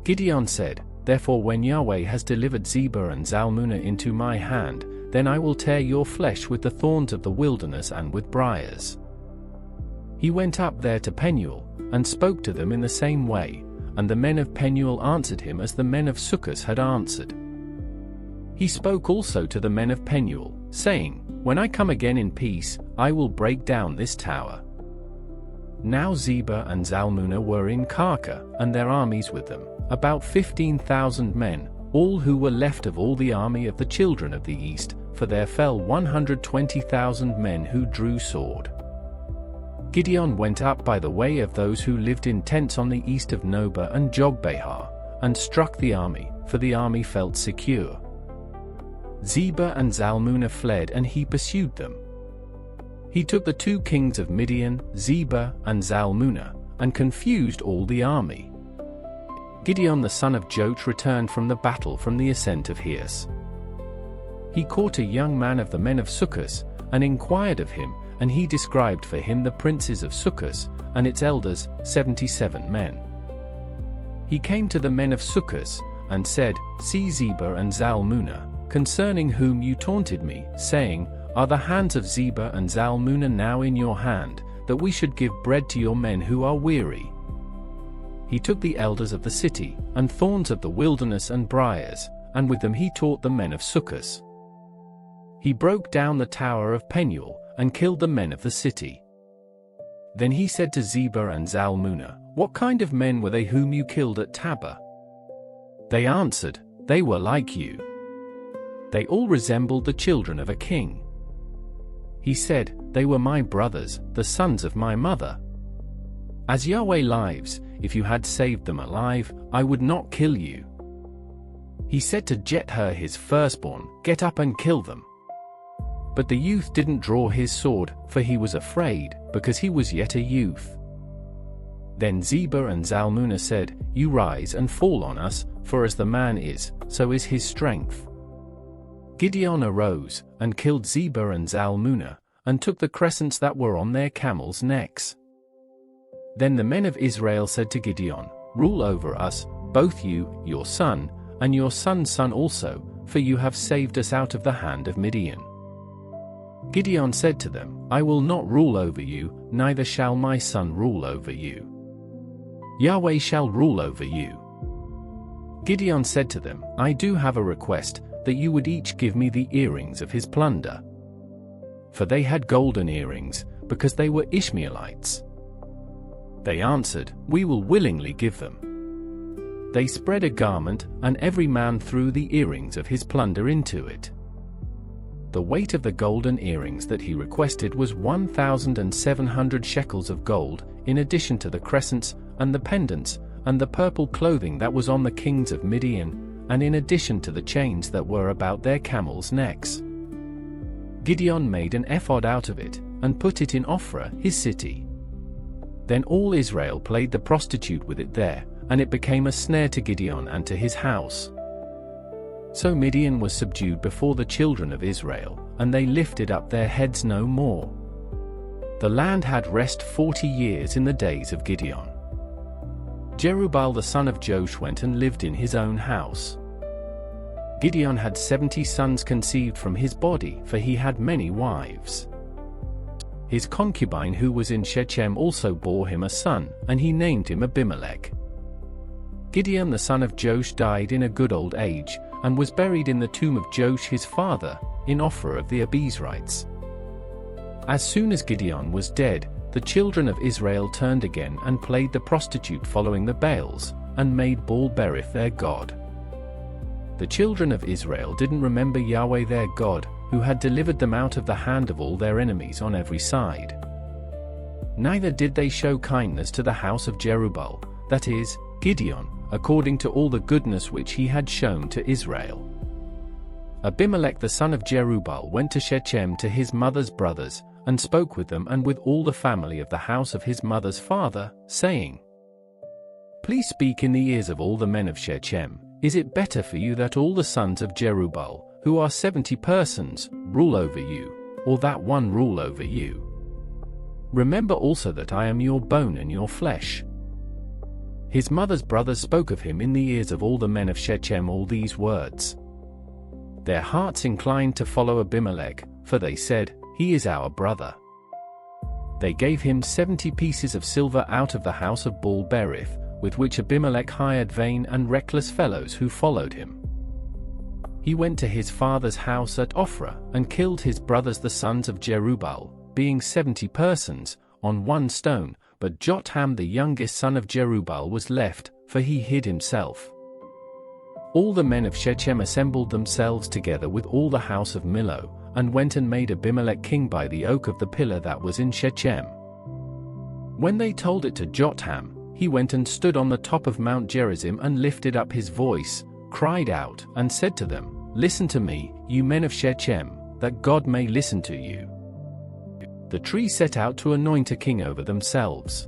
Gideon said, "Therefore when Yahweh has delivered Zebah and Zalmunna into my hand, then I will tear your flesh with the thorns of the wilderness and with briars." He went up there to Penuel, and spoke to them in the same way, and the men of Penuel answered him as the men of Sukkos had answered. He spoke also to the men of Penuel, saying, "When I come again in peace, I will break down this tower." Now Zebah and Zalmunna were in Karka, and their armies with them, about 15,000 men, all who were left of all the army of the children of the east, for there fell 120,000 men who drew sword. Gideon went up by the way of those who lived in tents on the east of Nobah and Jogbehar, and struck the army, for the army felt secure. Zebah and Zalmunna fled and he pursued them. He took the 2 kings of Midian, Zebah and Zalmunna, and confused all the army. Gideon the son of Joash returned from the battle from the ascent of Hears. He caught a young man of the men of Sukkos, and inquired of him, and he described for him the princes of Sukkos, and its elders, 77 men. He came to the men of Sukkos, and said, "See Zebah and Zalmunna, concerning whom you taunted me, saying, Are the hands of Zebah and Zalmunna now in your hand, that we should give bread to your men who are weary?" He took the elders of the city, and thorns of the wilderness and briars, and with them he taught the men of Sukkos. He broke down the tower of Penuel, and killed the men of the city. Then he said to Zebah and Zalmunna, "What kind of men were they whom you killed at Tabah?" They answered, "They were like you. They all resembled the children of a king." He said, "They were my brothers, the sons of my mother. As Yahweh lives, if you had saved them alive, I would not kill you." He said to Jether his firstborn, "Get up and kill them." But the youth didn't draw his sword, for he was afraid, because he was yet a youth. Then Zebah and Zalmunna said, "You rise and fall on us, for as the man is, so is his strength." Gideon arose, and killed Zebah and Zalmunna, and took the crescents that were on their camels' necks. Then the men of Israel said to Gideon, "Rule over us, both you, your son, and your son's son also, for you have saved us out of the hand of Midian." Gideon said to them, I will not rule over you, neither shall my son rule over you. Yahweh shall rule over you. Gideon said to them, I do have a request, that you would each give me the earrings of his plunder. For they had golden earrings, because they were Ishmaelites. They answered, We will willingly give them. They spread a garment, and every man threw the earrings of his plunder into it. The weight of the golden earrings that he requested was 1,700 shekels of gold, in addition to the crescents, and the pendants, and the purple clothing that was on the kings of Midian, and in addition to the chains that were about their camels' necks. Gideon made an ephod out of it, and put it in Ophrah, his city. Then all Israel played the prostitute with it there, and it became a snare to Gideon and to his house. So Midian was subdued before the children of Israel, and they lifted up their heads no more. The land had rest 40 years in the days of Gideon. Jerubbaal the son of Joash went and lived in his own house. Gideon had 70 sons conceived from his body, for he had many wives. His concubine who was in Shechem also bore him a son, and he named him Abimelech. Gideon the son of Joash died in a good old age, and was buried in the tomb of Joash his father, in Ophrah of the Abiezrites. As soon as Gideon was dead, the children of Israel turned again and played the prostitute following the Baals, and made Baal-berith their god. The children of Israel didn't remember Yahweh their God, who had delivered them out of the hand of all their enemies on every side. Neither did they show kindness to the house of Jerubbaal, that is, Gideon, according to all the goodness which he had shown to Israel. Abimelech the son of Jerubbaal went to Shechem to his mother's brothers, and spoke with them and with all the family of the house of his mother's father, saying, Please speak in the ears of all the men of Shechem. Is it better for you that all the sons of Jerubbaal, who are 70 persons, rule over you, or that one rule over you? Remember also that I am your bone and your flesh. His mother's brothers spoke of him in the ears of all the men of Shechem all these words. Their hearts inclined to follow Abimelech, for they said, He is our brother. They gave him 70 pieces of silver out of the house of Baal-berith, with which Abimelech hired vain and reckless fellows who followed him. He went to his father's house at Ophrah, and killed his brothers the sons of Jerubbaal, being 70 persons, on one stone, but Jotham the youngest son of Jerubbaal was left, for he hid himself. All the men of Shechem assembled themselves together with all the house of Millo, and went and made Abimelech king by the oak of the pillar that was in Shechem. When they told it to Jotham, he went and stood on the top of Mount Gerizim and lifted up his voice, cried out, and said to them, Listen to me, you men of Shechem, that God may listen to you. The tree set out to anoint a king over themselves.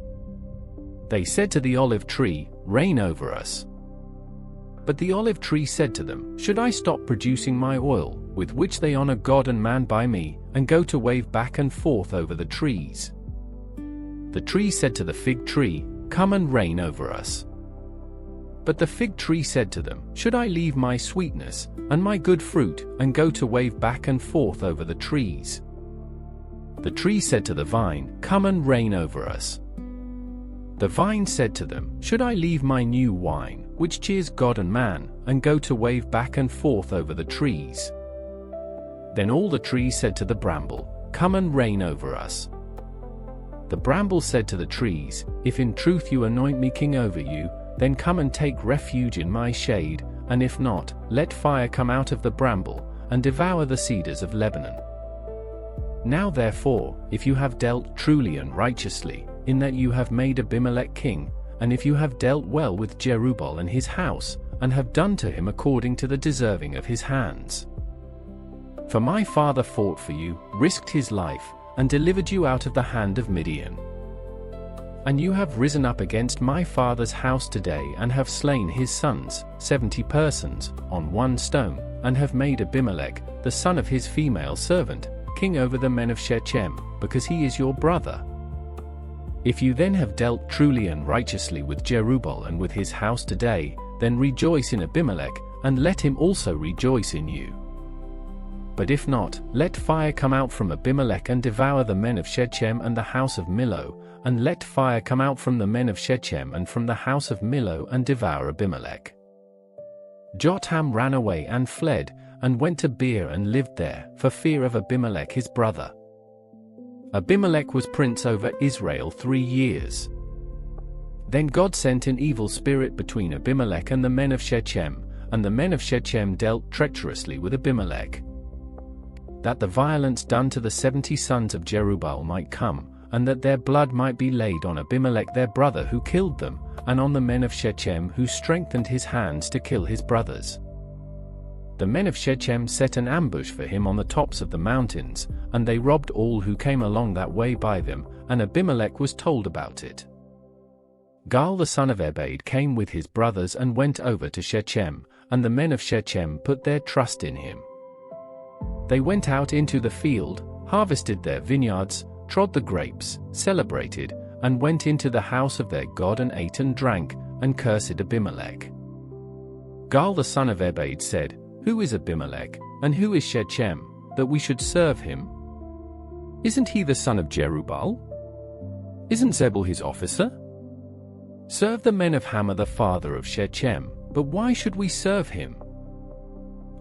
They said to the olive tree, Reign over us. But the olive tree said to them, Should I stop producing my oil, with which they honor God and man by me, and go to wave back and forth over the trees? The tree said to the fig tree, Come and reign over us. But the fig tree said to them, Should I leave my sweetness, and my good fruit, and go to wave back and forth over the trees? The tree said to the vine, Come and reign over us. The vine said to them, Should I leave my new wine, which cheers God and man, and go to wave back and forth over the trees? Then all the trees said to the bramble, Come and reign over us. The bramble said to the trees, If in truth you anoint me king over you, then come and take refuge in my shade, and if not, let fire come out of the bramble, and devour the cedars of Lebanon. Now therefore, if you have dealt truly and righteously, in that you have made Abimelech king, and if you have dealt well with Jerubbaal and his house, and have done to him according to the deserving of his hands. For my father fought for you, risked his life, and delivered you out of the hand of Midian. And you have risen up against my father's house today and have slain his sons, 70 persons, on one stone, and have made Abimelech, the son of his female servant, king over the men of Shechem, because he is your brother. If you then have dealt truly and righteously with Jerubbaal and with his house today, then rejoice in Abimelech, and let him also rejoice in you. But if not, let fire come out from Abimelech and devour the men of Shechem and the house of Millo, and let fire come out from the men of Shechem and from the house of Millo and devour Abimelech. Jotham ran away and fled, and went to Beer and lived there, for fear of Abimelech his brother. Abimelech was prince over Israel 3 years. Then God sent an evil spirit between Abimelech and the men of Shechem, and the men of Shechem dealt treacherously with Abimelech, that the violence done to the 70 sons of Jerubbaal might come, and that their blood might be laid on Abimelech their brother who killed them, and on the men of Shechem who strengthened his hands to kill his brothers. The men of Shechem set an ambush for him on the tops of the mountains, and they robbed all who came along that way by them, and Abimelech was told about it. Gaal the son of Ebed came with his brothers and went over to Shechem, and the men of Shechem put their trust in him. They went out into the field, harvested their vineyards, trod the grapes, celebrated, and went into the house of their God and ate and drank, and cursed Abimelech. Gaal the son of Ebed said, "Who is Abimelech, and who is Shechem, that we should serve him? Isn't he the son of Jerubbaal? Isn't Zebul his officer? Serve the men of Hamor the father of Shechem, but why should we serve him?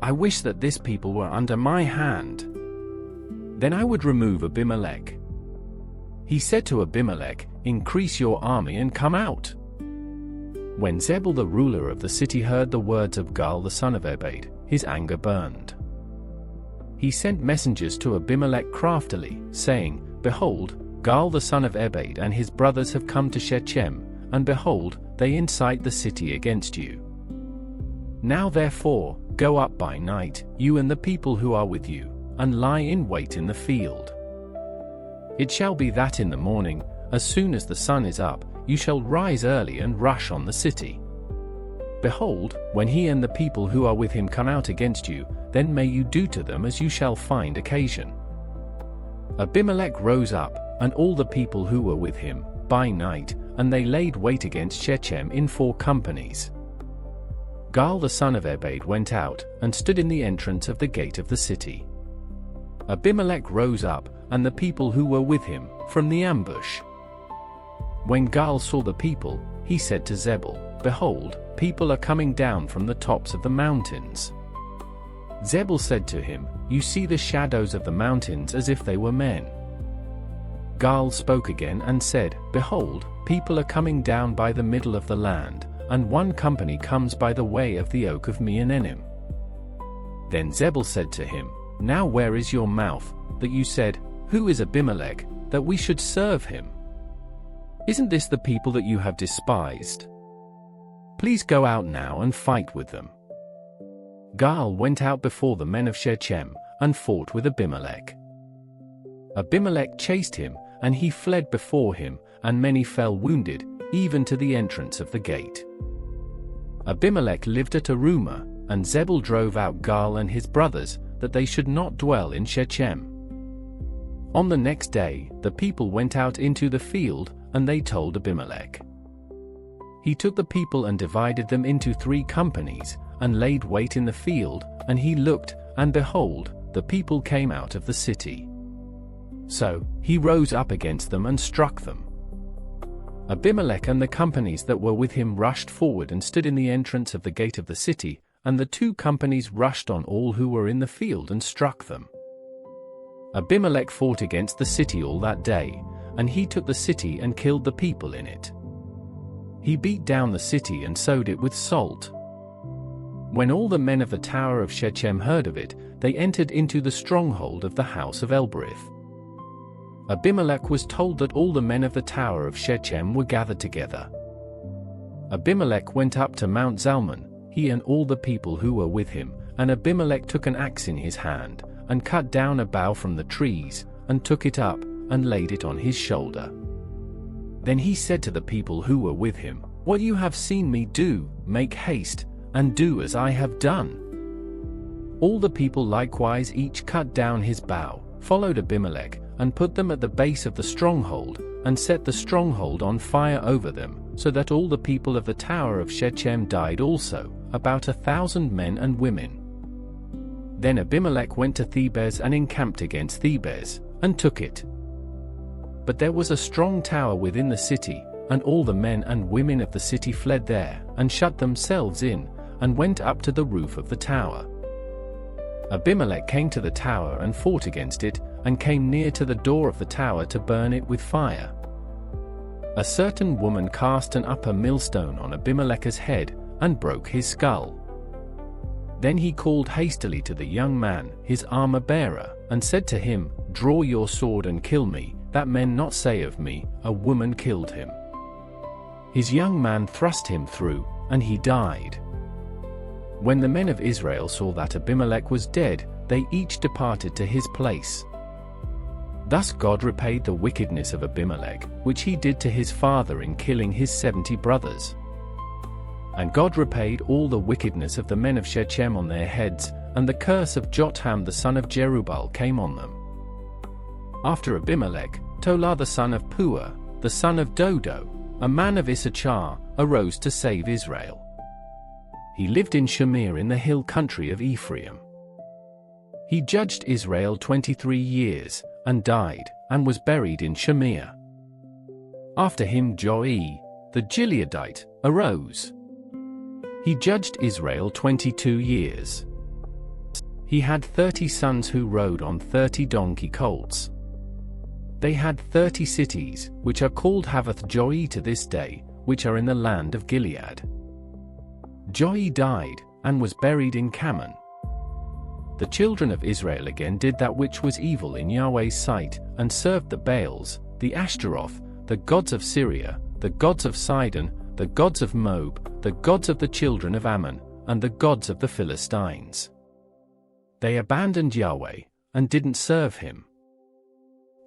I wish that this people were under my hand. Then I would remove Abimelech." He said to Abimelech, "Increase your army and come out." When Zebul the ruler of the city heard the words of Gaal the son of Ebed, his anger burned. He sent messengers to Abimelech craftily, saying, "Behold, Gaal the son of Ebed and his brothers have come to Shechem, and behold, they incite the city against you. Now therefore, go up by night, you and the people who are with you, and lie in wait in the field. It shall be that in the morning, as soon as the sun is up, you shall rise early and rush on the city. Behold, when he and the people who are with him come out against you, then may you do to them as you shall find occasion." Abimelech rose up, and all the people who were with him, by night, and they laid wait against Shechem in 4 companies. Gaal the son of Ebed went out, and stood in the entrance of the gate of the city. Abimelech rose up, and the people who were with him, from the ambush. When Gaal saw the people, he said to Zebul, "Behold, people are coming down from the tops of the mountains." Zebul said to him, "You see the shadows of the mountains as if they were men." Gaal spoke again and said, "Behold, people are coming down by the middle of the land, and one company comes by the way of the oak of Meonenim." Then Zebul said to him, "Now where is your mouth, that you said, 'Who is Abimelech, that we should serve him?' Isn't this the people that you have despised? Please go out now and fight with them." Gaal went out before the men of Shechem, and fought with Abimelech. Abimelech chased him, and he fled before him, and many fell wounded, even to the entrance of the gate. Abimelech lived at Arumah, and Zebul drove out Gaal and his brothers, that they should not dwell in Shechem. On the next day, the people went out into the field, and they told Abimelech. He took the people and divided them into 3 companies, and laid wait in the field, and he looked, and behold, the people came out of the city. So he rose up against them and struck them. Abimelech and the companies that were with him rushed forward and stood in the entrance of the gate of the city, and the 2 companies rushed on all who were in the field and struck them. Abimelech fought against the city all that day, and he took the city and killed the people in it. He beat down the city and sowed it with salt. When all the men of the tower of Shechem heard of it, they entered into the stronghold of the house of Elberith. Abimelech was told that all the men of the tower of Shechem were gathered together. Abimelech went up to Mount Zalmon, he and all the people who were with him, and Abimelech took an axe in his hand, and cut down a bough from the trees, and took it up, and laid it on his shoulder. Then he said to the people who were with him, "What you have seen me do, make haste, and do as I have done." All the people likewise each cut down his bough, followed Abimelech, and put them at the base of the stronghold, and set the stronghold on fire over them, so that all the people of the tower of Shechem died also, about 1,000 men and women. Then Abimelech went to Thebez and encamped against Thebez, and took it. But there was a strong tower within the city, and all the men and women of the city fled there, and shut themselves in, and went up to the roof of the tower. Abimelech came to the tower and fought against it, and came near to the door of the tower to burn it with fire. A certain woman cast an upper millstone on Abimelech's head, and broke his skull. Then he called hastily to the young man, his armor-bearer, and said to him, "Draw your sword and kill me, that men not say of me, a woman killed him." His young man thrust him through, and he died. When the men of Israel saw that Abimelech was dead, they each departed to his place. Thus God repaid the wickedness of Abimelech, which he did to his father in killing his 70 brothers. And God repaid all the wickedness of the men of Shechem on their heads, and the curse of Jotham the son of Jerubbaal came on them. After Abimelech, Tola the son of Puah, the son of Dodo, a man of Issachar, arose to save Israel. He lived in Shamir in the hill country of Ephraim. He judged Israel 23 years, and died, and was buried in Shamir. After him Joai, the Gileadite, arose. He judged Israel 22 years. He had 30 sons who rode on 30 donkey colts. They had 30 cities, which are called Havoth-Joai to this day, which are in the land of Gilead. Joai died, and was buried in Kaman. The children of Israel again did that which was evil in Yahweh's sight, and served the Baals, the Ashtaroth, the gods of Syria, the gods of Sidon, the gods of Moab, the gods of the children of Ammon, and the gods of the Philistines. They abandoned Yahweh, and didn't serve him.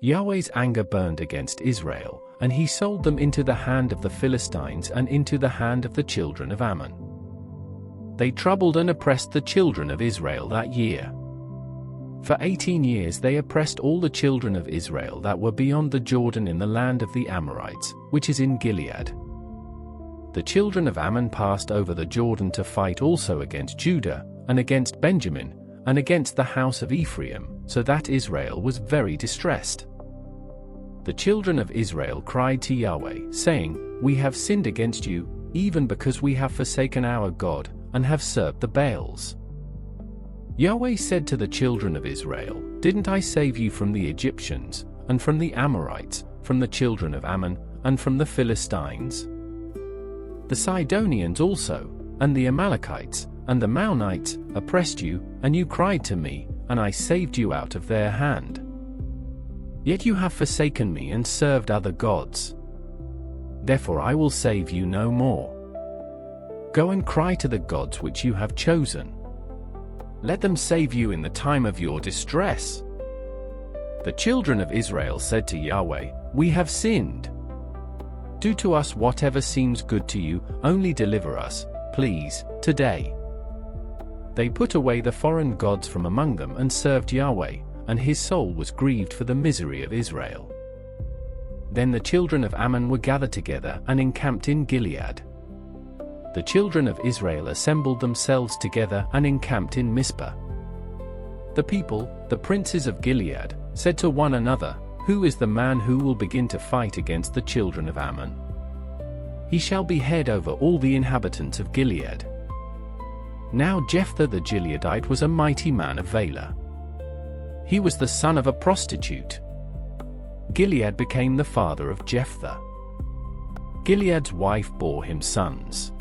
Yahweh's anger burned against Israel, and he sold them into the hand of the Philistines and into the hand of the children of Ammon. They troubled and oppressed the children of Israel that year. For 18 years they oppressed all the children of Israel that were beyond the Jordan in the land of the Amorites, which is in Gilead. The children of Ammon passed over the Jordan to fight also against Judah, and against Benjamin, and against the house of Ephraim, so that Israel was very distressed. The children of Israel cried to Yahweh, saying, "We have sinned against you, even because we have forsaken our God, and have served the Baals." Yahweh said to the children of Israel, "Didn't I save you from the Egyptians, and from the Amorites, from the children of Ammon, and from the Philistines? The Sidonians also, and the Amalekites, and the Maonites, oppressed you, and you cried to me, and I saved you out of their hand. Yet you have forsaken me and served other gods. Therefore I will save you no more. Go and cry to the gods which you have chosen. Let them save you in the time of your distress." The children of Israel said to Yahweh, "We have sinned. Do to us whatever seems good to you, only deliver us, please, today." They put away the foreign gods from among them and served Yahweh, and his soul was grieved for the misery of Israel. Then the children of Ammon were gathered together and encamped in Gilead. The children of Israel assembled themselves together and encamped in Mizpah. The people, the princes of Gilead, said to one another, "Who is the man who will begin to fight against the children of Ammon? He shall be head over all the inhabitants of Gilead." Now Jephthah the Gileadite was a mighty man of valor. He was the son of a prostitute. Gilead became the father of Jephthah. Gilead's wife bore him sons.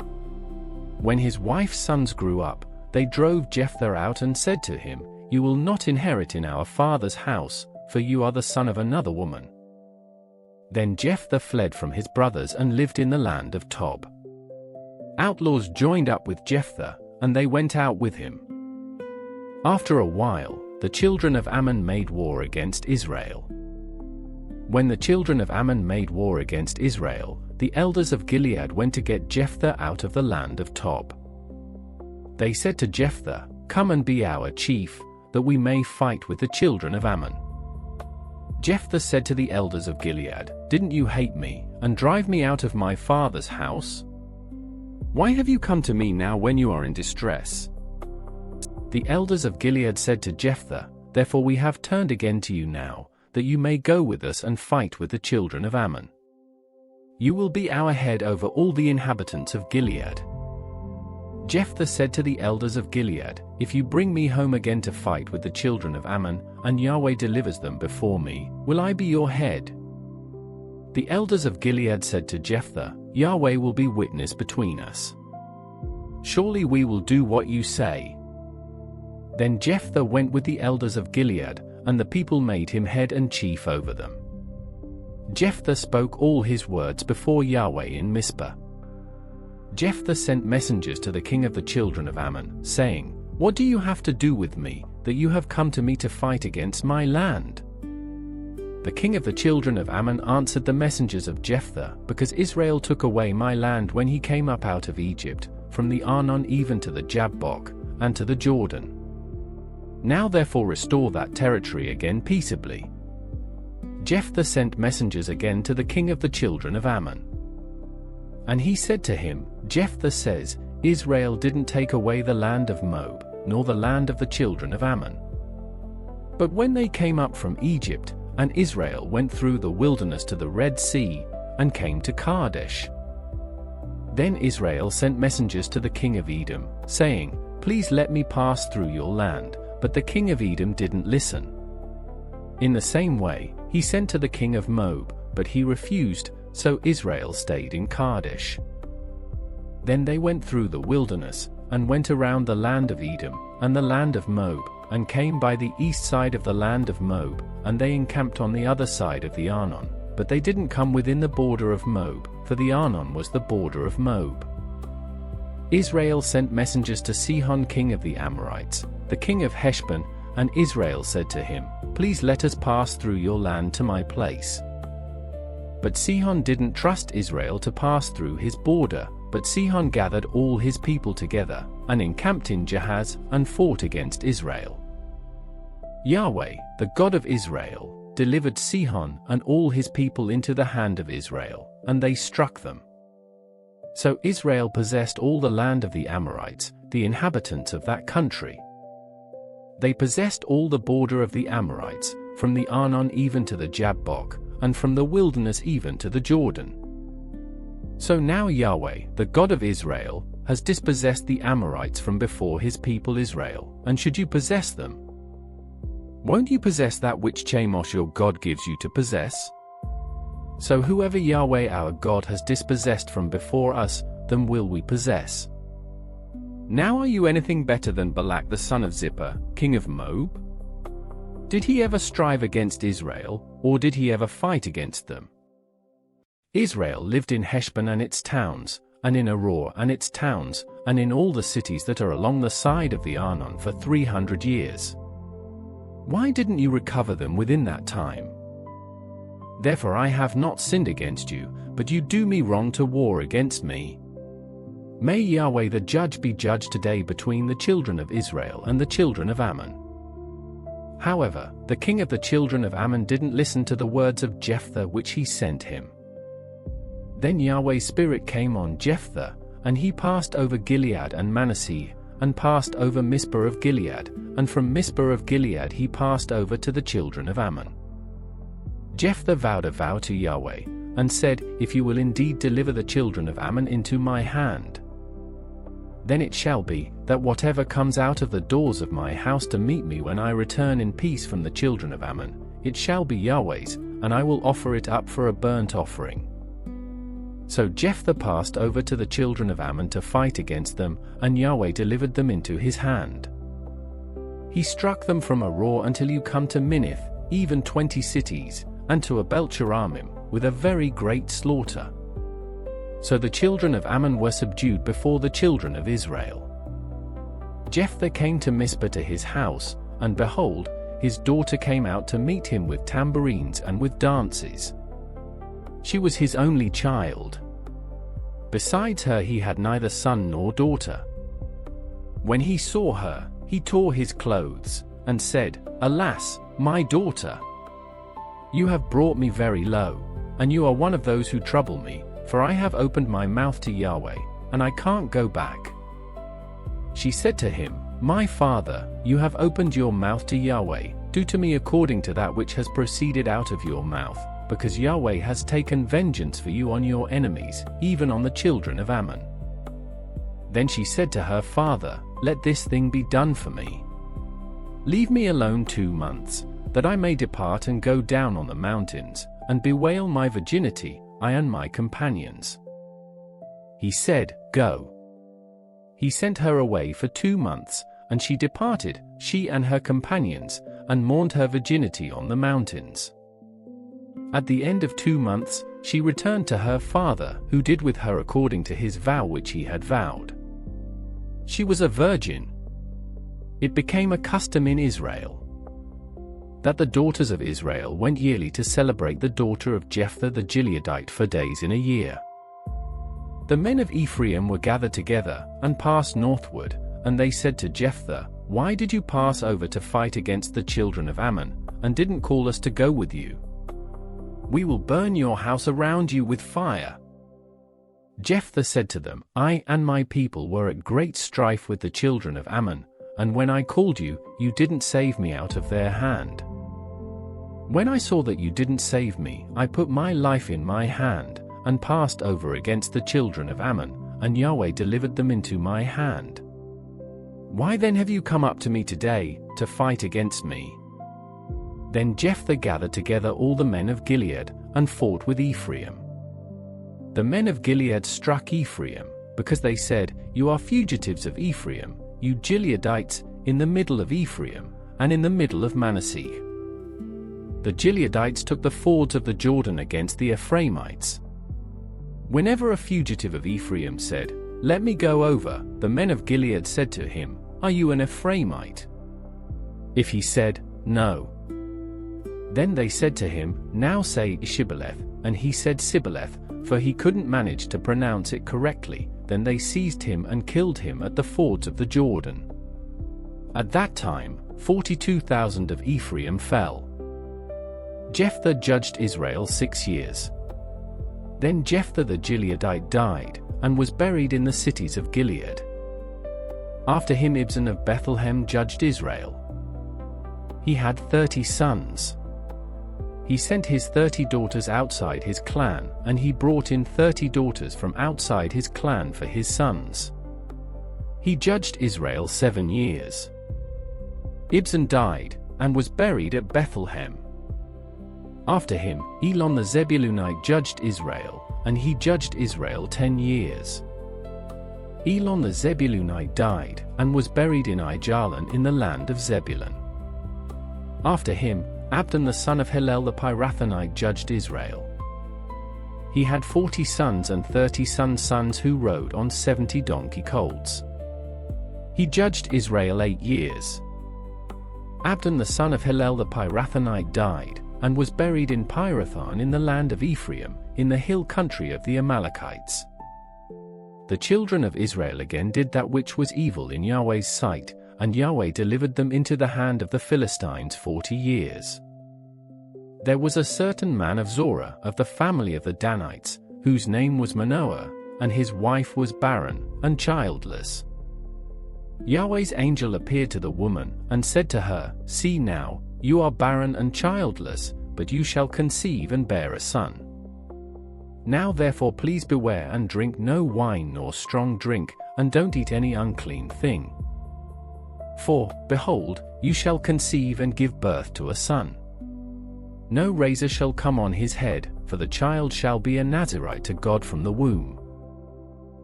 When his wife's sons grew up, they drove Jephthah out and said to him, "You will not inherit in our father's house, for you are the son of another woman." Then Jephthah fled from his brothers and lived in the land of Tob. Outlaws joined up with Jephthah, and they went out with him. After a while, the children of Ammon made war against Israel. When the children of Ammon made war against Israel, the elders of Gilead went to get Jephthah out of the land of Tob. They said to Jephthah, "Come and be our chief, that we may fight with the children of Ammon." Jephthah said to the elders of Gilead, "Didn't you hate me, and drive me out of my father's house? Why have you come to me now when you are in distress?" The elders of Gilead said to Jephthah, "Therefore we have turned again to you now, that you may go with us and fight with the children of Ammon. You will be our head over all the inhabitants of Gilead." Jephthah said to the elders of Gilead, "If you bring me home again to fight with the children of Ammon, and Yahweh delivers them before me, will I be your head?" The elders of Gilead said to Jephthah, "Yahweh will be witness between us. Surely we will do what you say." Then Jephthah went with the elders of Gilead, and the people made him head and chief over them. Jephthah spoke all his words before Yahweh in Mizpah. Jephthah sent messengers to the king of the children of Ammon, saying, "What do you have to do with me, that you have come to me to fight against my land?" The king of the children of Ammon answered the messengers of Jephthah, "Because Israel took away my land when he came up out of Egypt, from the Arnon even to the Jabbok, and to the Jordan. Now therefore restore that territory again peaceably." Jephthah sent messengers again to the king of the children of Ammon. And he said to him, "Jephthah says, Israel didn't take away the land of Moab, nor the land of the children of Ammon. But when they came up from Egypt, and Israel went through the wilderness to the Red Sea, and came to Kadesh. Then Israel sent messengers to the king of Edom, saying, Please let me pass through your land. But the king of Edom didn't listen. In the same way, he sent to the king of Moab, but he refused, so Israel stayed in Kadesh. Then they went through the wilderness, and went around the land of Edom, and the land of Moab, and came by the east side of the land of Moab, and they encamped on the other side of the Arnon. But they didn't come within the border of Moab, for the Arnon was the border of Moab. Israel sent messengers to Sihon king of the Amorites, the king of Heshbon, and Israel said to him, Please let us pass through your land to my place. But Sihon didn't trust Israel to pass through his border, but Sihon gathered all his people together, and encamped in Jahaz, and fought against Israel. Yahweh, the God of Israel, delivered Sihon and all his people into the hand of Israel, and they struck them. So Israel possessed all the land of the Amorites, the inhabitants of that country. They possessed all the border of the Amorites, from the Arnon even to the Jabbok, and from the wilderness even to the Jordan. So now Yahweh, the God of Israel, has dispossessed the Amorites from before his people Israel, and should you possess them? Won't you possess that which Chemosh your God gives you to possess? So whoever Yahweh our God has dispossessed from before us, them will we possess. Now are you anything better than Balak the son of Zippor, king of Moab? Did he ever strive against Israel, or did he ever fight against them? Israel lived in Heshbon and its towns, and in Aroer and its towns, and in all the cities that are along the side of the Arnon for 300 years. Why didn't you recover them within that time? Therefore I have not sinned against you, but you do me wrong to war against me. May Yahweh the judge be judged today between the children of Israel and the children of Ammon. However, the king of the children of Ammon didn't listen to the words of Jephthah which he sent him. Then Yahweh's spirit came on Jephthah, and he passed over Gilead and Manasseh, and passed over Mizpah of Gilead, and from Mizpah of Gilead he passed over to the children of Ammon. Jephthah vowed a vow to Yahweh, and said, If you will indeed deliver the children of Ammon into my hand, then it shall be, that whatever comes out of the doors of my house to meet me when I return in peace from the children of Ammon, it shall be Yahweh's, and I will offer it up for a burnt offering. So Jephthah passed over to the children of Ammon to fight against them, and Yahweh delivered them into his hand. He struck them from Aroer until you come to Minnith, even 20 cities, and to Abel-cheramim, with a very great slaughter. So the children of Ammon were subdued before the children of Israel. Jephthah came to Mizpah to his house, and behold, his daughter came out to meet him with tambourines and with dances. She was his only child. Besides her he had neither son nor daughter. When he saw her, he tore his clothes, and said, Alas, my daughter! You have brought me very low, and you are one of those who trouble me, for I have opened my mouth to Yahweh, and I can't go back. She said to him, "My father, you have opened your mouth to Yahweh. Do to me according to that which has proceeded out of your mouth, because Yahweh has taken vengeance for you on your enemies, even on the children of Ammon." Then she said to her father, "Let this thing be done for me. Leave me alone 2 months, that I may depart and go down on the mountains, and bewail my virginity, I and my companions." He said, "Go." He sent her away for 2 months, and she departed, she and her companions, and mourned her virginity on the mountains. At the end of 2 months, she returned to her father, who did with her according to his vow which he had vowed. She was a virgin. It became a custom in Israel that the daughters of Israel went yearly to celebrate the daughter of Jephthah the Gileadite for days in a year. The men of Ephraim were gathered together, and passed northward, and they said to Jephthah, "Why did you pass over to fight against the children of Ammon, and didn't call us to go with you? We will burn your house around you with fire." Jephthah said to them, "I and my people were at great strife with the children of Ammon, and when I called you, you didn't save me out of their hand. When I saw that you didn't save me, I put my life in my hand, and passed over against the children of Ammon, and Yahweh delivered them into my hand. Why then have you come up to me today, to fight against me?" Then Jephthah gathered together all the men of Gilead, and fought with Ephraim. The men of Gilead struck Ephraim, because they said, "You are fugitives of Ephraim, you Gileadites, in the middle of Ephraim, and in the middle of Manasseh." The Gileadites took the fords of the Jordan against the Ephraimites. Whenever a fugitive of Ephraim said, "Let me go over," the men of Gilead said to him, "Are you an Ephraimite?" If he said, "No," then they said to him, "Now say Shibboleth," and he said Sibboleth, for he couldn't manage to pronounce it correctly. Then they seized him and killed him at the fords of the Jordan. At that time, 42,000 of Ephraim fell. Jephthah judged Israel 6 years. Then Jephthah the Gileadite died, and was buried in the cities of Gilead. After him Ibzan of Bethlehem judged Israel. He had 30 sons. He sent his 30 daughters outside his clan, and he brought in 30 daughters from outside his clan for his sons. He judged Israel 7 years. Ibzan died, and was buried at Bethlehem. After him, Elon the Zebulunite judged Israel, and he judged Israel 10 years. Elon the Zebulunite died, and was buried in Aijalon in the land of Zebulun. After him, Abdon the son of Hillel the Pirathonite judged Israel. He had 40 sons and 30 sons who rode on 70 donkey colts. He judged Israel 8 years. Abdon the son of Hillel the Pirathonite died, and was buried in Pirathon in the land of Ephraim, in the hill country of the Amalekites. The children of Israel again did that which was evil in Yahweh's sight, and Yahweh delivered them into the hand of the Philistines 40 years. There was a certain man of Zorah, of the family of the Danites, whose name was Manoah, and his wife was barren, and childless. Yahweh's angel appeared to the woman, and said to her, "See now, you are barren and childless, but you shall conceive and bear a son. Now therefore please beware and drink no wine nor strong drink, and don't eat any unclean thing. For, behold, you shall conceive and give birth to a son. No razor shall come on his head, for the child shall be a Nazirite to God from the womb.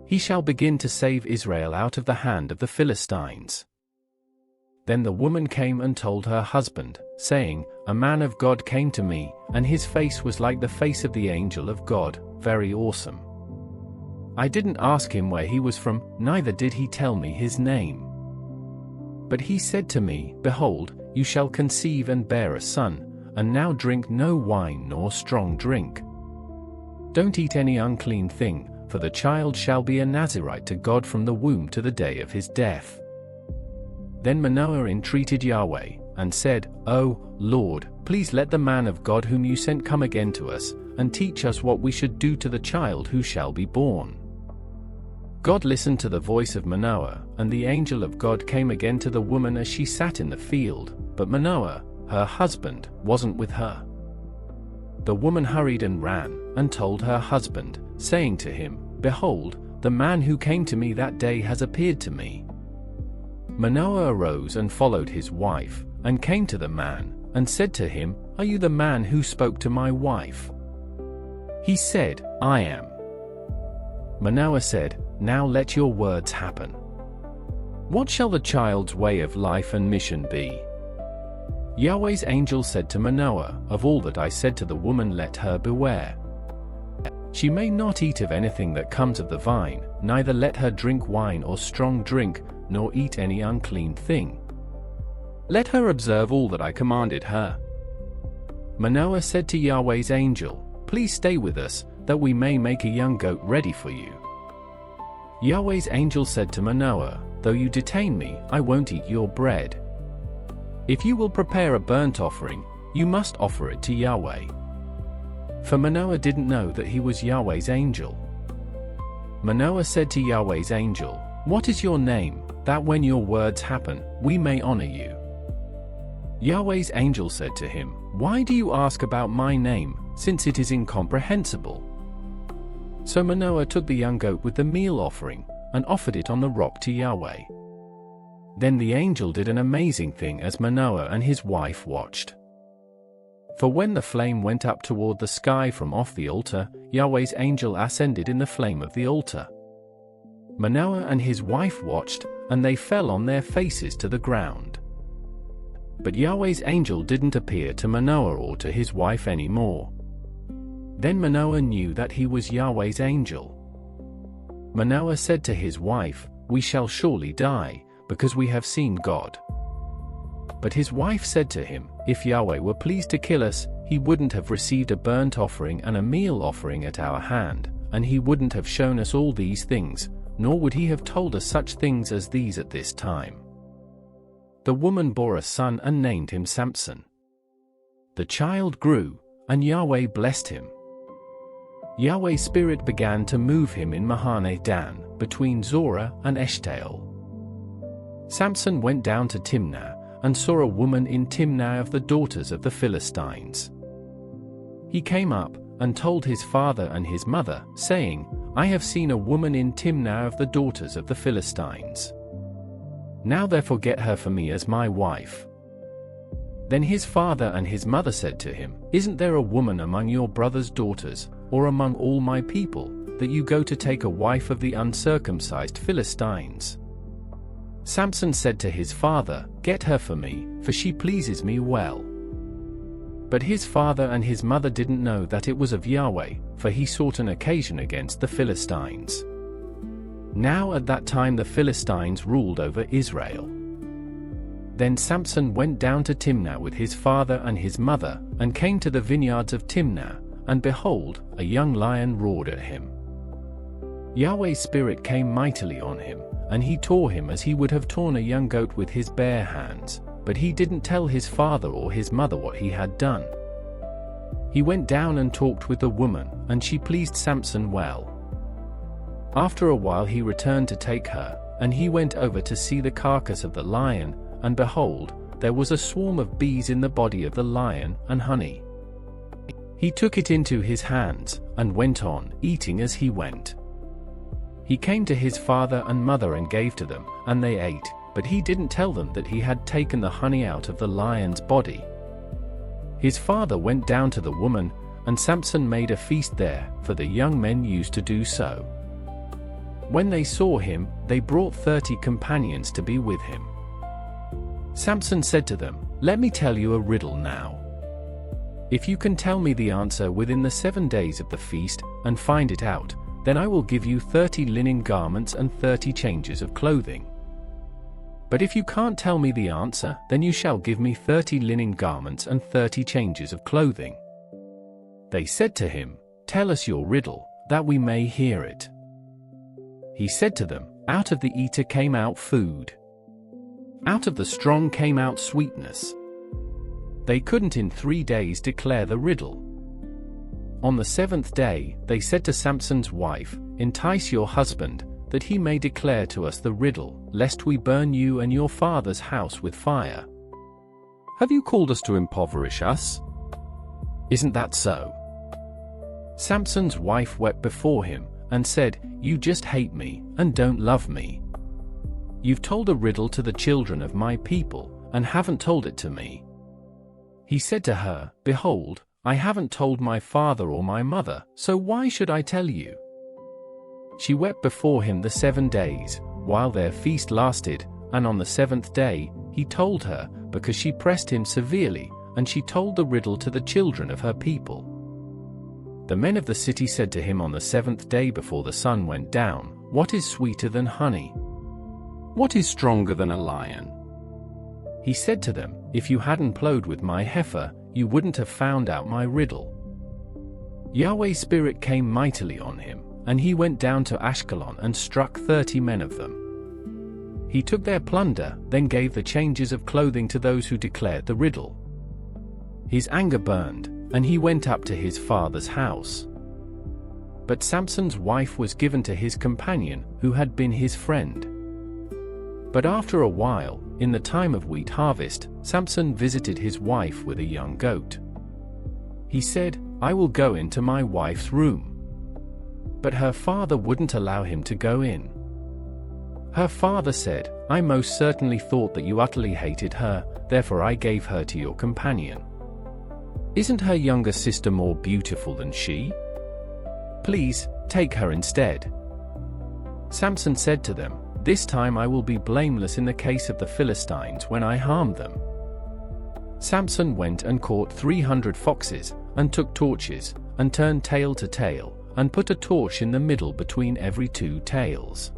He shall begin to save Israel out of the hand of the Philistines." Then the woman came and told her husband, saying, "A man of God came to me, and his face was like the face of the angel of God, very awesome. I didn't ask him where he was from, neither did he tell me his name. But he said to me, Behold, you shall conceive and bear a son, and now drink no wine nor strong drink. Don't eat any unclean thing, for the child shall be a Nazirite to God from the womb to the day of his death." Then Manoah entreated Yahweh, and said, "O Lord, please let the man of God whom you sent come again to us, and teach us what we should do to the child who shall be born." God listened to the voice of Manoah, and the angel of God came again to the woman as she sat in the field, but Manoah, her husband, wasn't with her. The woman hurried and ran, and told her husband, saying to him, "Behold, the man who came to me that day has appeared to me." Manoah arose and followed his wife, and came to the man, and said to him, "Are you the man who spoke to my wife?" He said, "I am." Manoah said, "Now let your words happen. What shall the child's way of life and mission be?" Yahweh's angel said to Manoah, "Of all that I said to the woman, let her beware. She may not eat of anything that comes of the vine, neither let her drink wine or strong drink, nor eat any unclean thing. Let her observe all that I commanded her." Manoah said to Yahweh's angel, "Please stay with us, that we may make a young goat ready for you." Yahweh's angel said to Manoah, "Though you detain me, I won't eat your bread. If you will prepare a burnt offering, you must offer it to Yahweh." For Manoah didn't know that he was Yahweh's angel. Manoah said to Yahweh's angel, "What is your name, that when your words happen, we may honor you?" Yahweh's angel said to him, "Why do you ask about my name, since it is incomprehensible?" So Manoah took the young goat with the meal offering, and offered it on the rock to Yahweh. Then the angel did an amazing thing as Manoah and his wife watched. For when the flame went up toward the sky from off the altar, Yahweh's angel ascended in the flame of the altar. Manoah and his wife watched, and they fell on their faces to the ground. But Yahweh's angel didn't appear to Manoah or to his wife anymore. Then Manoah knew that he was Yahweh's angel. Manoah said to his wife, "We shall surely die, because we have seen God." But his wife said to him, "If Yahweh were pleased to kill us, he wouldn't have received a burnt offering and a meal offering at our hand, and he wouldn't have shown us all these things, nor would he have told us such things as these at this time." The woman bore a son and named him Samson. The child grew, and Yahweh blessed him. Yahweh's spirit began to move him in Mahane Dan, between Zorah and Eshtaol. Samson went down to Timnah, and saw a woman in Timnah of the daughters of the Philistines. He came up, and told his father and his mother, saying, "I have seen a woman in Timnah of the daughters of the Philistines. Now therefore get her for me as my wife." Then his father and his mother said to him, "Isn't there a woman among your brother's daughters, or among all my people, that you go to take a wife of the uncircumcised Philistines?" Samson said to his father, "Get her for me, for she pleases me well." But his father and his mother didn't know that it was of Yahweh, for he sought an occasion against the Philistines. Now at that time the Philistines ruled over Israel. Then Samson went down to Timnah with his father and his mother, and came to the vineyards of Timnah, and behold, a young lion roared at him. Yahweh's spirit came mightily on him, and he tore him as he would have torn a young goat with his bare hands, but he didn't tell his father or his mother what he had done. He went down and talked with the woman, and she pleased Samson well. After a while he returned to take her, and he went over to see the carcass of the lion, and behold, there was a swarm of bees in the body of the lion, and honey. He took it into his hands, and went on, eating as he went. He came to his father and mother and gave to them, and they ate, but he didn't tell them that he had taken the honey out of the lion's body. His father went down to the woman, and Samson made a feast there, for the young men used to do so. When they saw him, they brought 30 companions to be with him. Samson said to them, "Let me tell you a riddle now. If you can tell me the answer within the 7 days of the feast, and find it out, then I will give you 30 linen garments and 30 changes of clothing. But if you can't tell me the answer, then you shall give me 30 linen garments and 30 changes of clothing." They said to him, "Tell us your riddle, that we may hear it." He said to them, "Out of the eater came out food. Out of the strong came out sweetness." They couldn't in 3 days declare the riddle. On the 7th day, they said to Samson's wife, "Entice your husband, that he may declare to us the riddle, lest we burn you and your father's house with fire. Have you called us to impoverish us? Isn't that so?" Samson's wife wept before him, and said, "You just hate me, and don't love me. You've told a riddle to the children of my people, and haven't told it to me." He said to her, "Behold, I haven't told my father or my mother, so why should I tell you?" She wept before him the 7 days, while their feast lasted, and on the 7th day, he told her, because she pressed him severely, and she told the riddle to the children of her people. The men of the city said to him on the 7th day before the sun went down, "What is sweeter than honey? What is stronger than a lion?" He said to them, "If you hadn't plowed with my heifer, you wouldn't have found out my riddle." Yahweh's Spirit came mightily on him, and he went down to Ashkelon and struck 30 men of them. He took their plunder, then gave the changes of clothing to those who declared the riddle. His anger burned, and he went up to his father's house. But Samson's wife was given to his companion, who had been his friend. But after a while, in the time of wheat harvest, Samson visited his wife with a young goat. He said, "I will go into my wife's room." But her father wouldn't allow him to go in. Her father said, "I most certainly thought that you utterly hated her, therefore I gave her to your companion. Isn't her younger sister more beautiful than she? Please, take her instead." Samson said to them, "This time I will be blameless in the case of the Philistines when I harmed them." Samson went and caught 300 foxes, and took torches, and turned tail to tail, and put a torch in the middle between every 2 tails.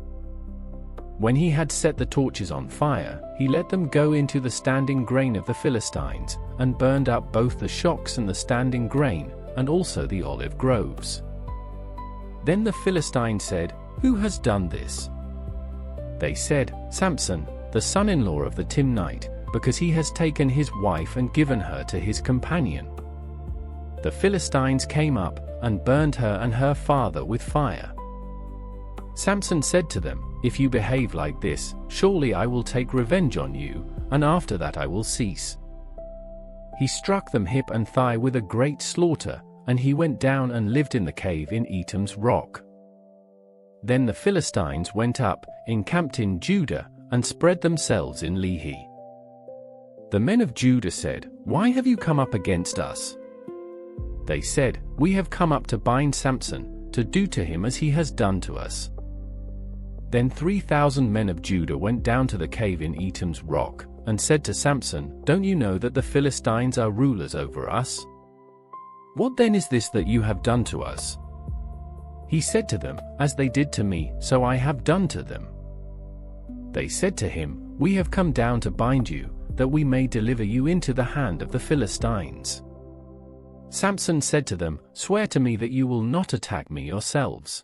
When he had set the torches on fire, he let them go into the standing grain of the Philistines, and burned up both the shocks and the standing grain, and also the olive groves. Then the Philistines said, "Who has done this?" They said, "Samson, the son-in-law of the Timnite, because he has taken his wife and given her to his companion." The Philistines came up, and burned her and her father with fire. Samson said to them, "If you behave like this, surely I will take revenge on you, and after that I will cease." He struck them hip and thigh with a great slaughter, and he went down and lived in the cave in Etam's rock. Then the Philistines went up, encamped in Judah, and spread themselves in Lehi. The men of Judah said, "Why have you come up against us?" They said, "We have come up to bind Samson, to do to him as he has done to us." Then 3,000 men of Judah went down to the cave in Etam's rock, and said to Samson, "Don't you know that the Philistines are rulers over us? What then is this that you have done to us?" He said to them, "As they did to me, so I have done to them." They said to him, "We have come down to bind you, that we may deliver you into the hand of the Philistines." Samson said to them, "Swear to me that you will not attack me yourselves."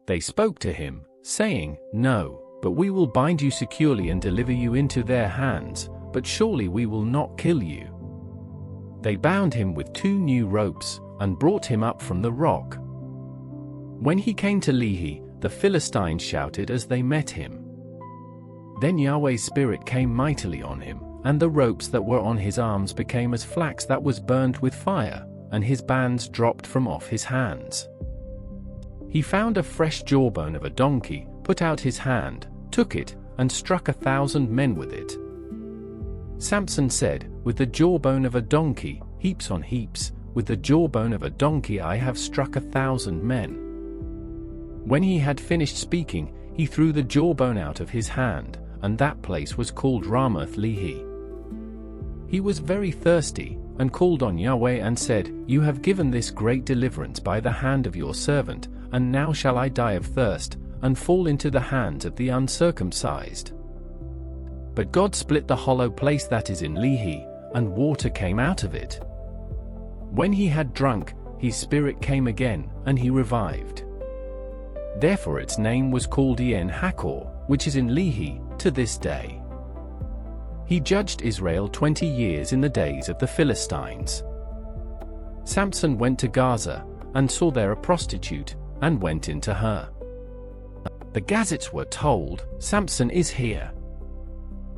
They spoke to him, saying, "No, but we will bind you securely and deliver you into their hands, but surely we will not kill you." They bound him with 2 new ropes, and brought him up from the rock. When he came to Lehi, the Philistines shouted as they met him. Then Yahweh's Spirit came mightily on him, and the ropes that were on his arms became as flax that was burned with fire, and his bands dropped from off his hands. He found a fresh jawbone of a donkey, put out his hand, took it, and struck 1,000 men with it. Samson said, "With the jawbone of a donkey, heaps on heaps, with the jawbone of a donkey I have struck 1,000 men." When he had finished speaking, he threw the jawbone out of his hand, and that place was called Ramath Lehi. He was very thirsty, and called on Yahweh and said, "You have given this great deliverance by the hand of your servant, and now shall I die of thirst, and fall into the hands of the uncircumcised." But God split the hollow place that is in Lehi, and water came out of it. When he had drunk, his spirit came again, and he revived. Therefore its name was called En Hakor, which is in Lehi, to this day. He judged Israel 20 years in the days of the Philistines. Samson went to Gaza, and saw there a prostitute, and went into her. The Gazettes were told, "Samson is here."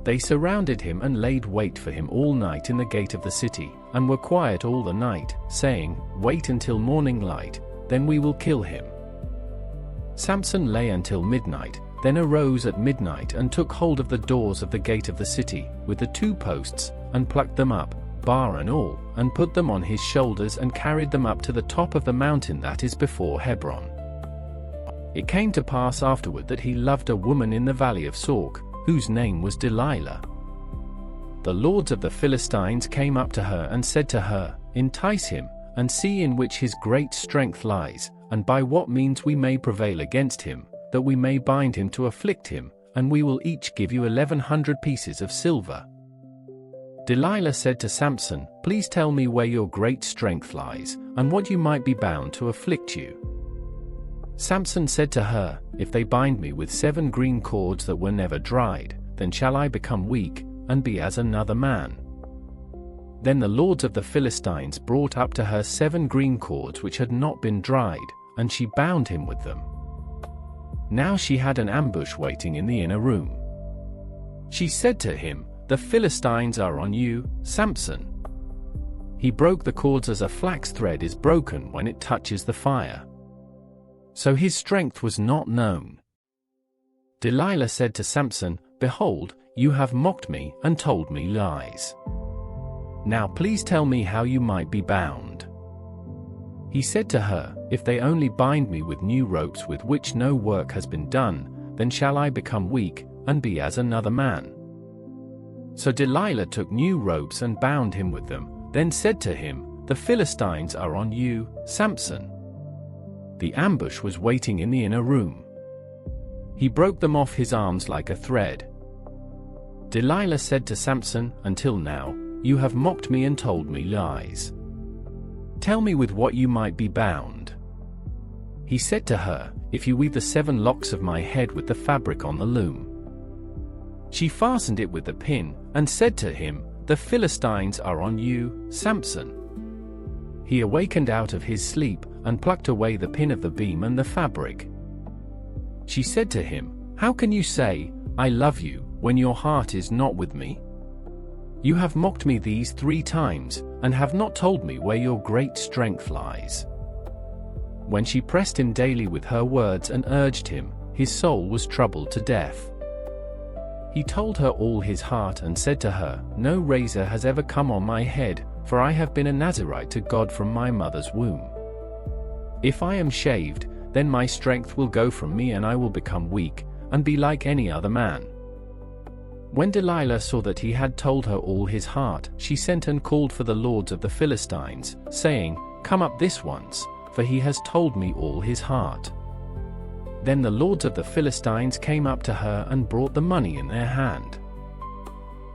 They surrounded him and laid wait for him all night in the gate of the city, and were quiet all the night, saying, "Wait until morning light, then we will kill him." Samson lay until midnight, then arose at midnight and took hold of the doors of the gate of the city, with the 2 posts, and plucked them up, bar and all, and put them on his shoulders and carried them up to the top of the mountain that is before Hebron. It came to pass afterward that he loved a woman in the valley of Sork, whose name was Delilah. The lords of the Philistines came up to her and said to her, "Entice him, and see in which his great strength lies, and by what means we may prevail against him, that we may bind him to afflict him, and we will each give you 1,100 pieces of silver." Delilah said to Samson, "Please tell me where your great strength lies, and what you might be bound to afflict you." Samson said to her, "If they bind me with 7 green cords that were never dried, then shall I become weak, and be as another man." Then the lords of the Philistines brought up to her 7 green cords which had not been dried, and she bound him with them. Now she had an ambush waiting in the inner room. She said to him, "The Philistines are on you, Samson." He broke the cords as a flax thread is broken when it touches the fire. So his strength was not known. Delilah said to Samson, "Behold, you have mocked me and told me lies. Now please tell me how you might be bound." He said to her, "If they only bind me with new ropes with which no work has been done, then shall I become weak, and be as another man." So Delilah took new ropes and bound him with them, then said to him, "The Philistines are on you, Samson." The ambush was waiting in the inner room. He broke them off his arms like a thread. Delilah said to Samson, "Until now, you have mocked me and told me lies. Tell me with what you might be bound." He said to her, "If you weave the 7 locks of my head with the fabric on the loom." She fastened it with the pin, and said to him, "The Philistines are on you, Samson." He awakened out of his sleep, and plucked away the pin of the beam and the fabric. She said to him, "How can you say, 'I love you,' when your heart is not with me? You have mocked me these 3 times, and have not told me where your great strength lies." When she pressed him daily with her words and urged him, his soul was troubled to death. He told her all his heart and said to her, "No razor has ever come on my head, for I have been a Nazirite to God from my mother's womb. If I am shaved, then my strength will go from me and I will become weak, and be like any other man." When Delilah saw that he had told her all his heart, she sent and called for the lords of the Philistines, saying, "Come up this once, for he has told me all his heart." Then the lords of the Philistines came up to her and brought the money in their hand.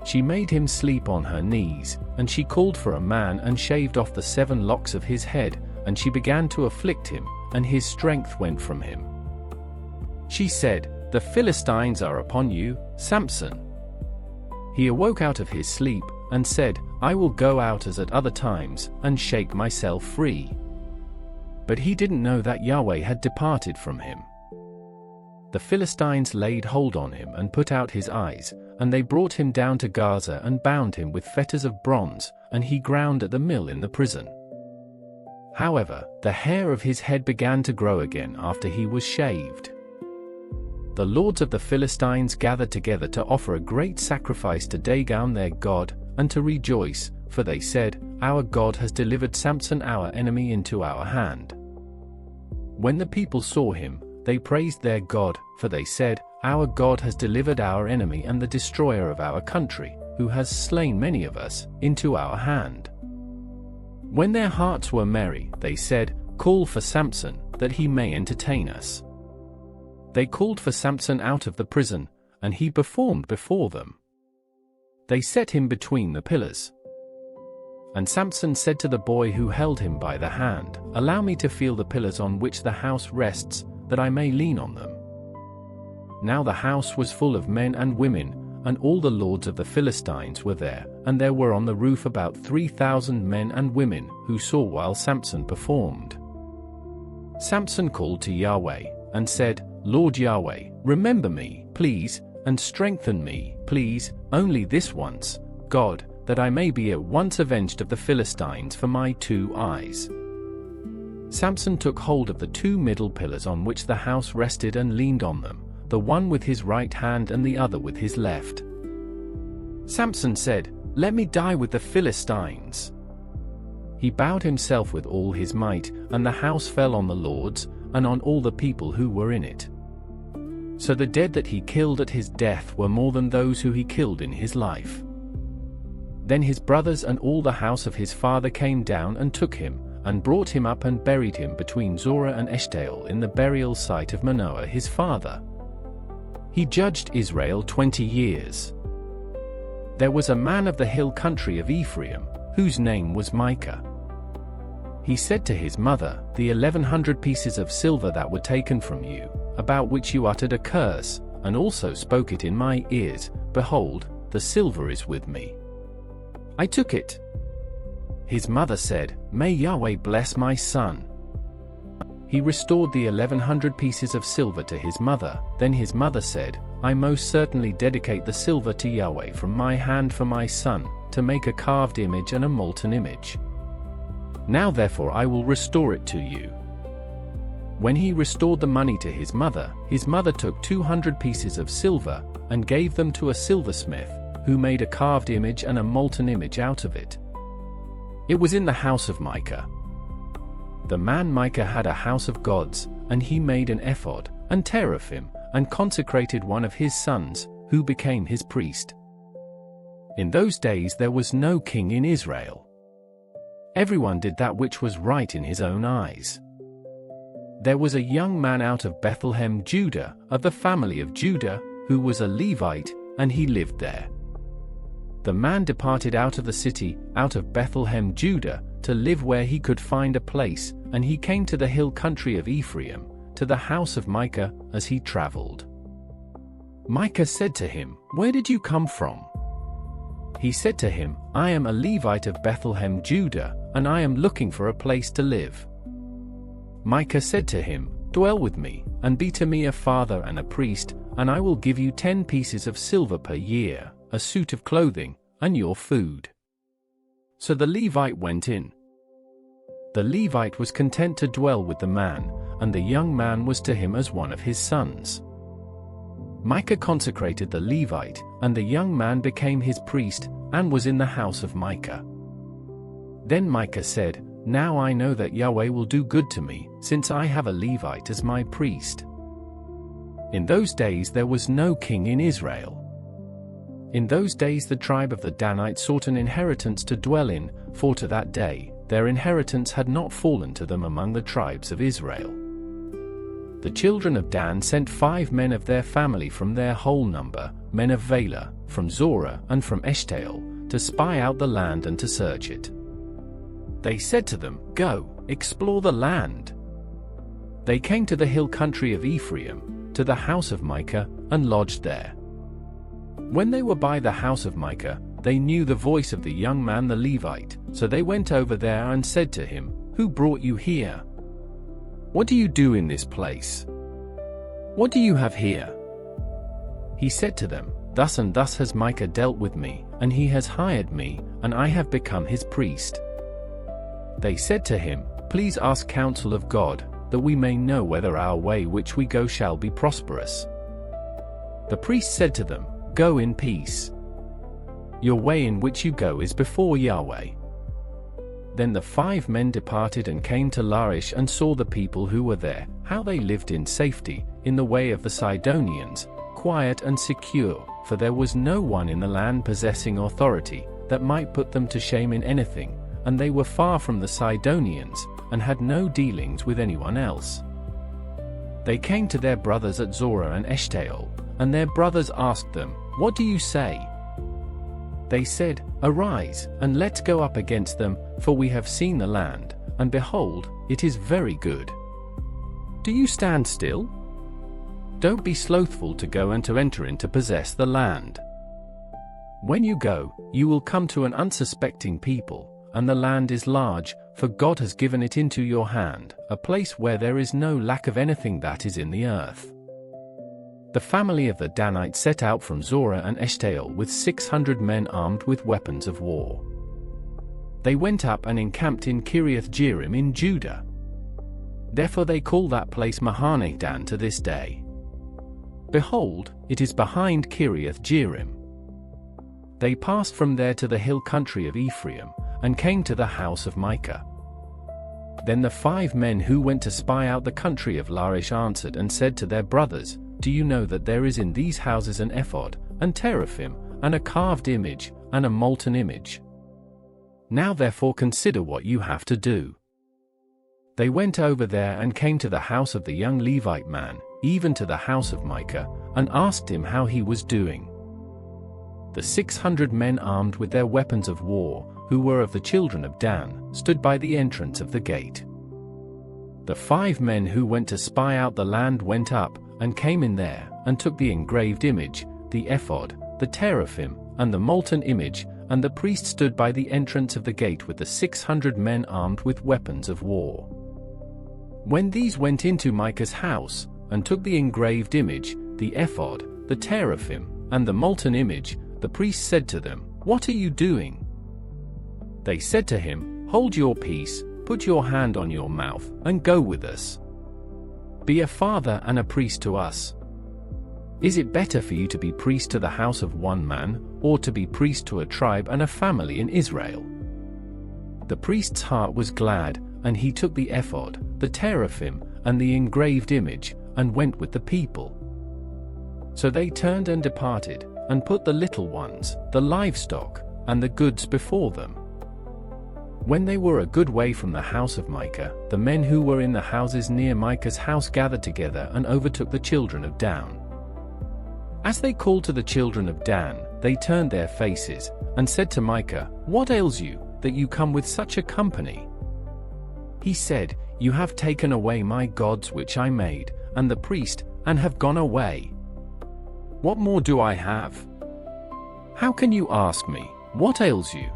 She made him sleep on her knees, and she called for a man and shaved off the 7 locks of his head, and she began to afflict him, and his strength went from him. She said, "The Philistines are upon you, Samson." He awoke out of his sleep, and said, "I will go out as at other times, and shake myself free." But he didn't know that Yahweh had departed from him. The Philistines laid hold on him and put out his eyes, and they brought him down to Gaza and bound him with fetters of bronze, and he ground at the mill in the prison. However, the hair of his head began to grow again after he was shaved. The lords of the Philistines gathered together to offer a great sacrifice to Dagon their god, and to rejoice, for they said, "Our God has delivered Samson our enemy into our hand." When the people saw him, they praised their God, for they said, "Our God has delivered our enemy and the destroyer of our country, who has slain many of us, into our hand." When their hearts were merry, they said, "Call for Samson, that he may entertain us." They called for Samson out of the prison, and he performed before them. They set him between the pillars. And Samson said to the boy who held him by the hand, "Allow me to feel the pillars on which the house rests, that I may lean on them." Now the house was full of men and women, and all the lords of the Philistines were there, and there were on the roof about 3,000 men and women, who saw while Samson performed. Samson called to Yahweh, and said, Lord Yahweh, remember me, please, and strengthen me, please, only this once, God, that I may be at once avenged of the Philistines for my 2 eyes. Samson took hold of the 2 middle pillars on which the house rested and leaned on them, the one with his right hand and the other with his left. Samson said, "Let me die with the Philistines." He bowed himself with all his might, and the house fell on the lords, and on all the people who were in it. So the dead that he killed at his death were more than those who he killed in his life. Then his brothers and all the house of his father came down and took him, and brought him up and buried him between Zorah and Eshtaol in the burial site of Manoah his father. He judged Israel 20 years. There was a man of the hill country of Ephraim, whose name was Micah. He said to his mother, "The 1100 pieces of silver that were taken from you, about which you uttered a curse, and also spoke it in my ears, behold, the silver is with me. I took it." His mother said, "May Yahweh bless my son." He restored the 1100 pieces of silver to his mother. Then his mother said, "I most certainly dedicate the silver to Yahweh from my hand for my son, to make a carved image and a molten image. Now therefore I will restore it to you." When he restored the money to his mother took 200 pieces of silver, and gave them to a silversmith, who made a carved image and a molten image out of it. It was in the house of Micah. The man Micah had a house of gods, and he made an ephod, and teraphim, and consecrated one of his sons, who became his priest. In those days there was no king in Israel. Everyone did that which was right in his own eyes. There was a young man out of Bethlehem, Judah, of the family of Judah, who was a Levite, and he lived there. The man departed out of the city, out of Bethlehem, Judah, to live where he could find a place, and he came to the hill country of Ephraim, to the house of Micah, as he traveled. Micah said to him, "Where did you come from?" He said to him, "I am a Levite of Bethlehem, Judah, and I am looking for a place to live." Micah said to him, "Dwell with me, and be to me a father and a priest, and I will give you 10 pieces of silver per year, a suit of clothing, and your food." So the Levite went in. The Levite was content to dwell with the man, and the young man was to him as one of his sons. Micah consecrated the Levite, and the young man became his priest, and was in the house of Micah. Then Micah said, "Now I know that Yahweh will do good to me, since I have a Levite as my priest." In those days there was no king in Israel. In those days the tribe of the Danites sought an inheritance to dwell in, for to that day, their inheritance had not fallen to them among the tribes of Israel. The children of Dan sent 5 men of their family from their whole number, men of Valah, from Zorah and from Eshtaol, to spy out the land and to search it. They said to them, "Go, explore the land." They came to the hill country of Ephraim, to the house of Micah, and lodged there. When they were by the house of Micah, they knew the voice of the young man the Levite, so they went over there and said to him, "Who brought you here? What do you do in this place? What do you have here?" He said to them, "Thus and thus has Micah dealt with me, and he has hired me, and I have become his priest." They said to him, "Please ask counsel of God, that we may know whether our way which we go shall be prosperous." The priest said to them, "Go in peace. Your way in which you go is before Yahweh." Then the 5 men departed and came to Laish and saw the people who were there, how they lived in safety, in the way of the Sidonians, quiet and secure, for there was no one in the land possessing authority, that might put them to shame in anything, and they were far from the Sidonians, and had no dealings with anyone else. They came to their brothers at Zorah and Eshtaol, and their brothers asked them, "What do you say?" They said, "Arise, and let's go up against them, for we have seen the land, and behold, it is very good. Do you stand still? Don't be slothful to go and to enter in to possess the land. When you go, you will come to an unsuspecting people, and the land is large, for God has given it into your hand, a place where there is no lack of anything that is in the earth. The family of the Danites set out from Zorah and Eshtaol with 600 men armed with weapons of war. They went up and encamped in Kiriath-Jearim in Judah. Therefore they call that place Mahaneh Dan to this day. Behold, it is behind Kiriath-Jearim. They passed from there to the hill country of Ephraim, and came to the house of Micah. Then the 5 men who went to spy out the country of Laish answered and said to their brothers, Do you know that there is in these houses an ephod, and teraphim, and a carved image, and a molten image? Now therefore consider what you have to do. They went over there and came to the house of the young Levite man, even to the house of Micah, and asked him how he was doing. The 600 men armed with their weapons of war, who were of the children of Dan, stood by the entrance of the gate. The 5 men who went to spy out the land went up, and came in there, and took the engraved image, the ephod, the teraphim, and the molten image, and the priest stood by the entrance of the gate with the 600 men armed with weapons of war. When these went into Micah's house, and took the engraved image, the ephod, the teraphim, and the molten image, the priest said to them, What are you doing? They said to him, Hold your peace, put your hand on your mouth, and go with us. Be a father and a priest to us. Is it better for you to be priest to the house of one man, or to be priest to a tribe and a family in Israel? The priest's heart was glad, and he took the ephod, the teraphim, and the engraved image, and went with the people. So they turned and departed, and put the little ones, the livestock, and the goods before them. When they were a good way from the house of Micah, the men who were in the houses near Micah's house gathered together and overtook the children of Dan. As they called to the children of Dan, they turned their faces, and said to Micah, What ails you, that you come with such a company? He said, You have taken away my gods which I made, and the priest, and have gone away. What more do I have? How can you ask me, What ails you?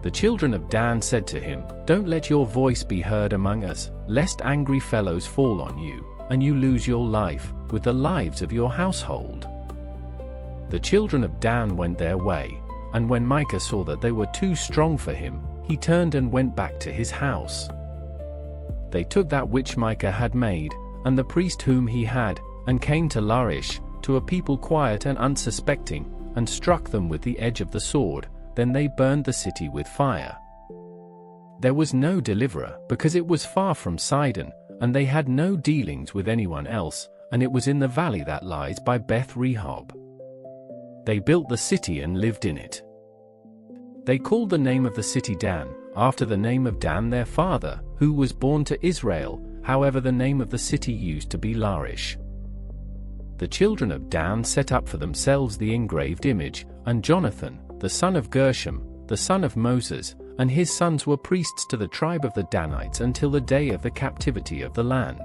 The children of Dan said to him, Don't let your voice be heard among us, lest angry fellows fall on you, and you lose your life, with the lives of your household. The children of Dan went their way, and when Micah saw that they were too strong for him, he turned and went back to his house. They took that which Micah had made, and the priest whom he had, and came to Laish, to a people quiet and unsuspecting, and struck them with the edge of the sword. Then they burned the city with fire. There was no deliverer, because it was far from Sidon, and they had no dealings with anyone else, and it was in the valley that lies by Beth Rehob. They built the city and lived in it. They called the name of the city Dan, after the name of Dan their father, who was born to Israel. However, the name of the city used to be Laish. The children of Dan set up for themselves the engraved image, and Jonathan, the son of Gershom, the son of Moses, and his sons were priests to the tribe of the Danites until the day of the captivity of the land.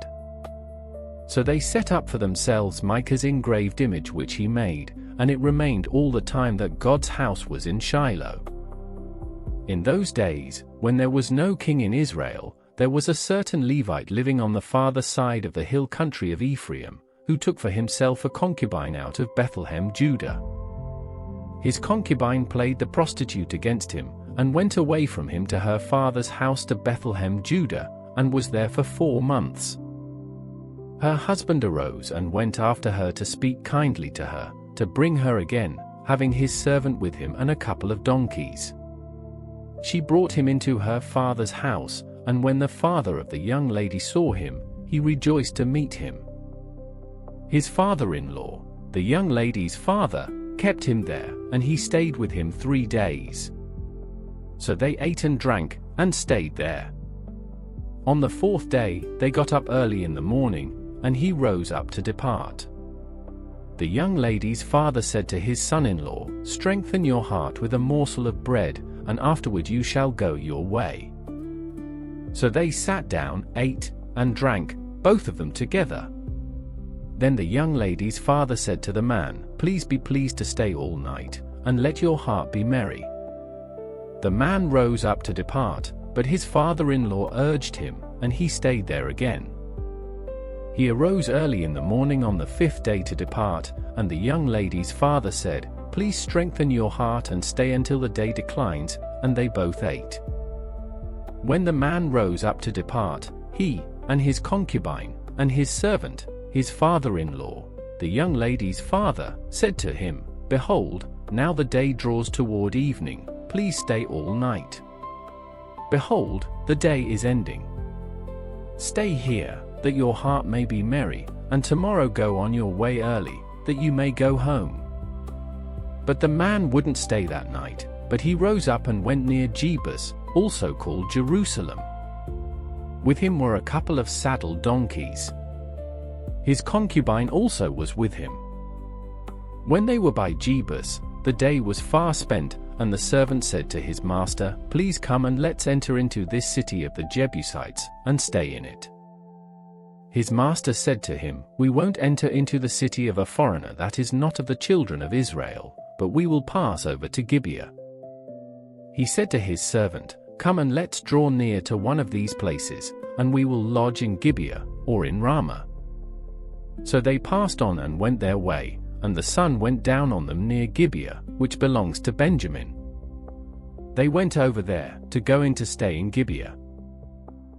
So they set up for themselves Micah's engraved image which he made, and it remained all the time that God's house was in Shiloh. In those days, when there was no king in Israel, there was a certain Levite living on the farther side of the hill country of Ephraim, who took for himself a concubine out of Bethlehem, Judah. His concubine played the prostitute against him, and went away from him to her father's house to Bethlehem, Judah, and was there for 4 months. Her husband arose and went after her to speak kindly to her, to bring her again, having his servant with him and a couple of donkeys. She brought him into her father's house, and when the father of the young lady saw him, he rejoiced to meet him. His father-in-law, the young lady's father, kept him there, and he stayed with him 3 days. So they ate and drank, and stayed there. On the 4th day, they got up early in the morning, and he rose up to depart. The young lady's father said to his son-in-law, Strengthen your heart with a morsel of bread, and afterward you shall go your way. So they sat down, ate, and drank, both of them together. Then the young lady's father said to the man, Please be pleased to stay all night, and let your heart be merry. The man rose up to depart, but his father-in-law urged him, and he stayed there again. He arose early in the morning on the 5th day to depart, and the young lady's father said, "Please strengthen your heart and stay until the day declines," and they both ate. When the man rose up to depart, he, and his concubine, and his servant, his father-in-law, the young lady's father, said to him, "Behold, now the day draws toward evening, please stay all night. Behold, the day is ending. Stay here, that your heart may be merry, and tomorrow go on your way early, that you may go home." But the man wouldn't stay that night, but he rose up and went near Jebus, also called Jerusalem. With him were a couple of saddled donkeys. His concubine also was with him. When they were by Jebus, the day was far spent, and the servant said to his master, "Please come and let's enter into this city of the Jebusites, and stay in it." His master said to him, "We won't enter into the city of a foreigner that is not of the children of Israel, but we will pass over to Gibeah." He said to his servant, "Come and let's draw near to one of these places, and we will lodge in Gibeah, or in Ramah." So they passed on and went their way, and the sun went down on them near Gibeah, which belongs to Benjamin. They went over there, to go in to stay in Gibeah.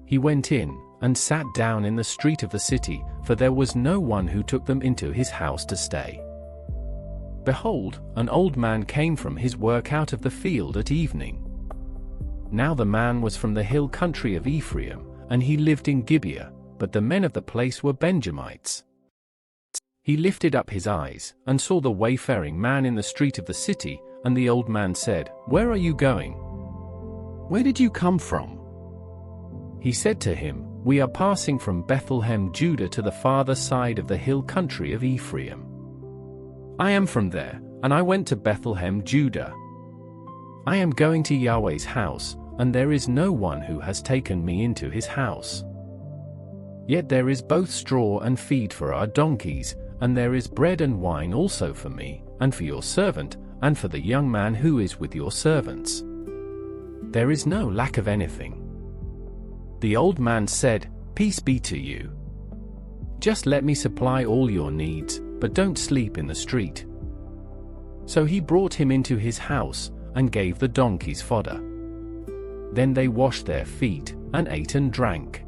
He went in, and sat down in the street of the city, for there was no one who took them into his house to stay. Behold, an old man came from his work out of the field at evening. Now the man was from the hill country of Ephraim, and he lived in Gibeah, but the men of the place were Benjamites. He lifted up his eyes, and saw the wayfaring man in the street of the city, and the old man said, "Where are you going? Where did you come from?" He said to him, "We are passing from Bethlehem, Judah to the farther side of the hill country of Ephraim." "I am from there, and I went to Bethlehem, Judah. I am going to Yahweh's house, and there is no one who has taken me into his house. Yet there is both straw and feed for our donkeys, and there is bread and wine also for me, and for your servant, and for the young man who is with your servants. There is no lack of anything." The old man said, "Peace be to you. Just let me supply all your needs, but don't sleep in the street." So he brought him into his house, and gave the donkeys fodder. Then they washed their feet, and ate and drank.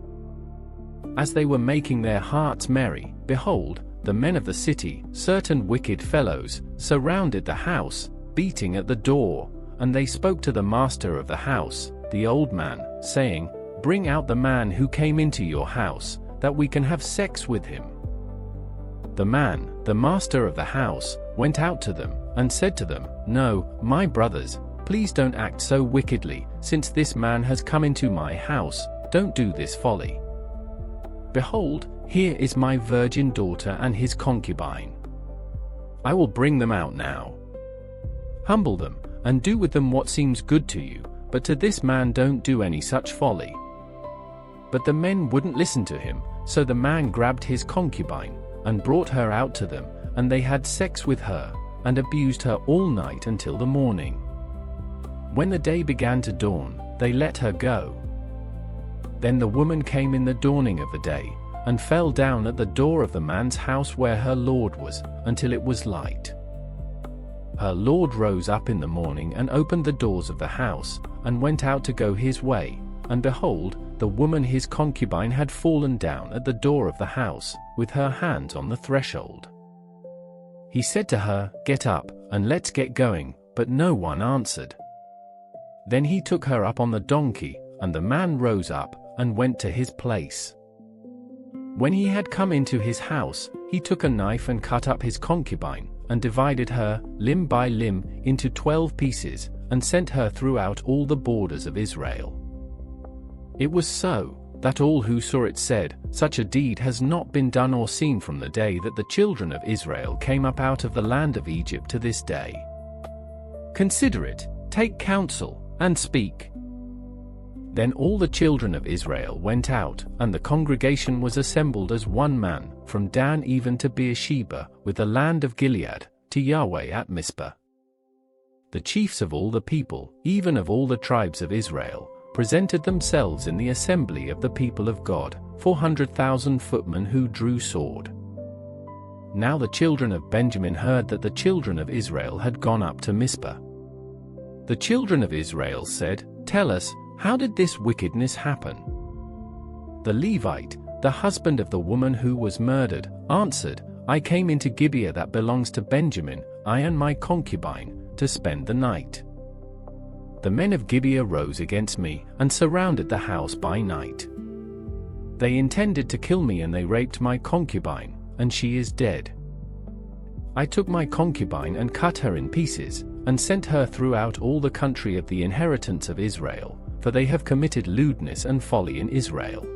As they were making their hearts merry, behold, the men of the city, certain wicked fellows, surrounded the house, beating at the door, and they spoke to the master of the house, the old man, saying, "Bring out the man who came into your house, that we can have sex with him." The man, the master of the house, went out to them, and said to them, "No, my brothers, please don't act so wickedly, since this man has come into my house, don't do this folly. Behold, here is my virgin daughter and his concubine. I will bring them out now. Humble them, and do with them what seems good to you, but to this man don't do any such folly." But the men wouldn't listen to him, so the man grabbed his concubine, and brought her out to them, and they had sex with her, and abused her all night until the morning. When the day began to dawn, they let her go. Then the woman came in the dawning of the day, and fell down at the door of the man's house where her lord was, until it was light. Her lord rose up in the morning and opened the doors of the house, and went out to go his way, and behold, the woman his concubine had fallen down at the door of the house, with her hands on the threshold. He said to her, "Get up, and let's get going," but no one answered. Then he took her up on the donkey, and the man rose up, and went to his place. When he had come into his house, he took a knife and cut up his concubine, and divided her, limb by limb, into 12 pieces, and sent her throughout all the borders of Israel. It was so, that all who saw it said, "Such a deed has not been done or seen from the day that the children of Israel came up out of the land of Egypt to this day. Consider it, take counsel, and speak." Then all the children of Israel went out, and the congregation was assembled as one man, from Dan even to Beersheba, with the land of Gilead, to Yahweh at Mizpah. The chiefs of all the people, even of all the tribes of Israel, presented themselves in the assembly of the people of God, 400,000 footmen who drew sword. Now the children of Benjamin heard that the children of Israel had gone up to Mizpah. The children of Israel said, "Tell us, how did this wickedness happen?" The Levite, the husband of the woman who was murdered, answered, "I came into Gibeah that belongs to Benjamin, I and my concubine, to spend the night. The men of Gibeah rose against me and surrounded the house by night. They intended to kill me and they raped my concubine, and she is dead. I took my concubine and cut her in pieces, and sent her throughout all the country of the inheritance of Israel, for they have committed lewdness and folly in Israel.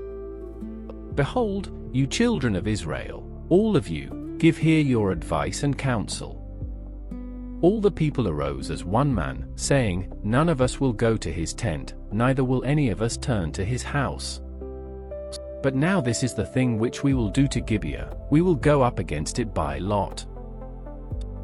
Behold, you children of Israel, all of you, give here your advice and counsel." All the people arose as one man, saying, "None of us will go to his tent, neither will any of us turn to his house. But now this is the thing which we will do to Gibeah, we will go up against it by lot.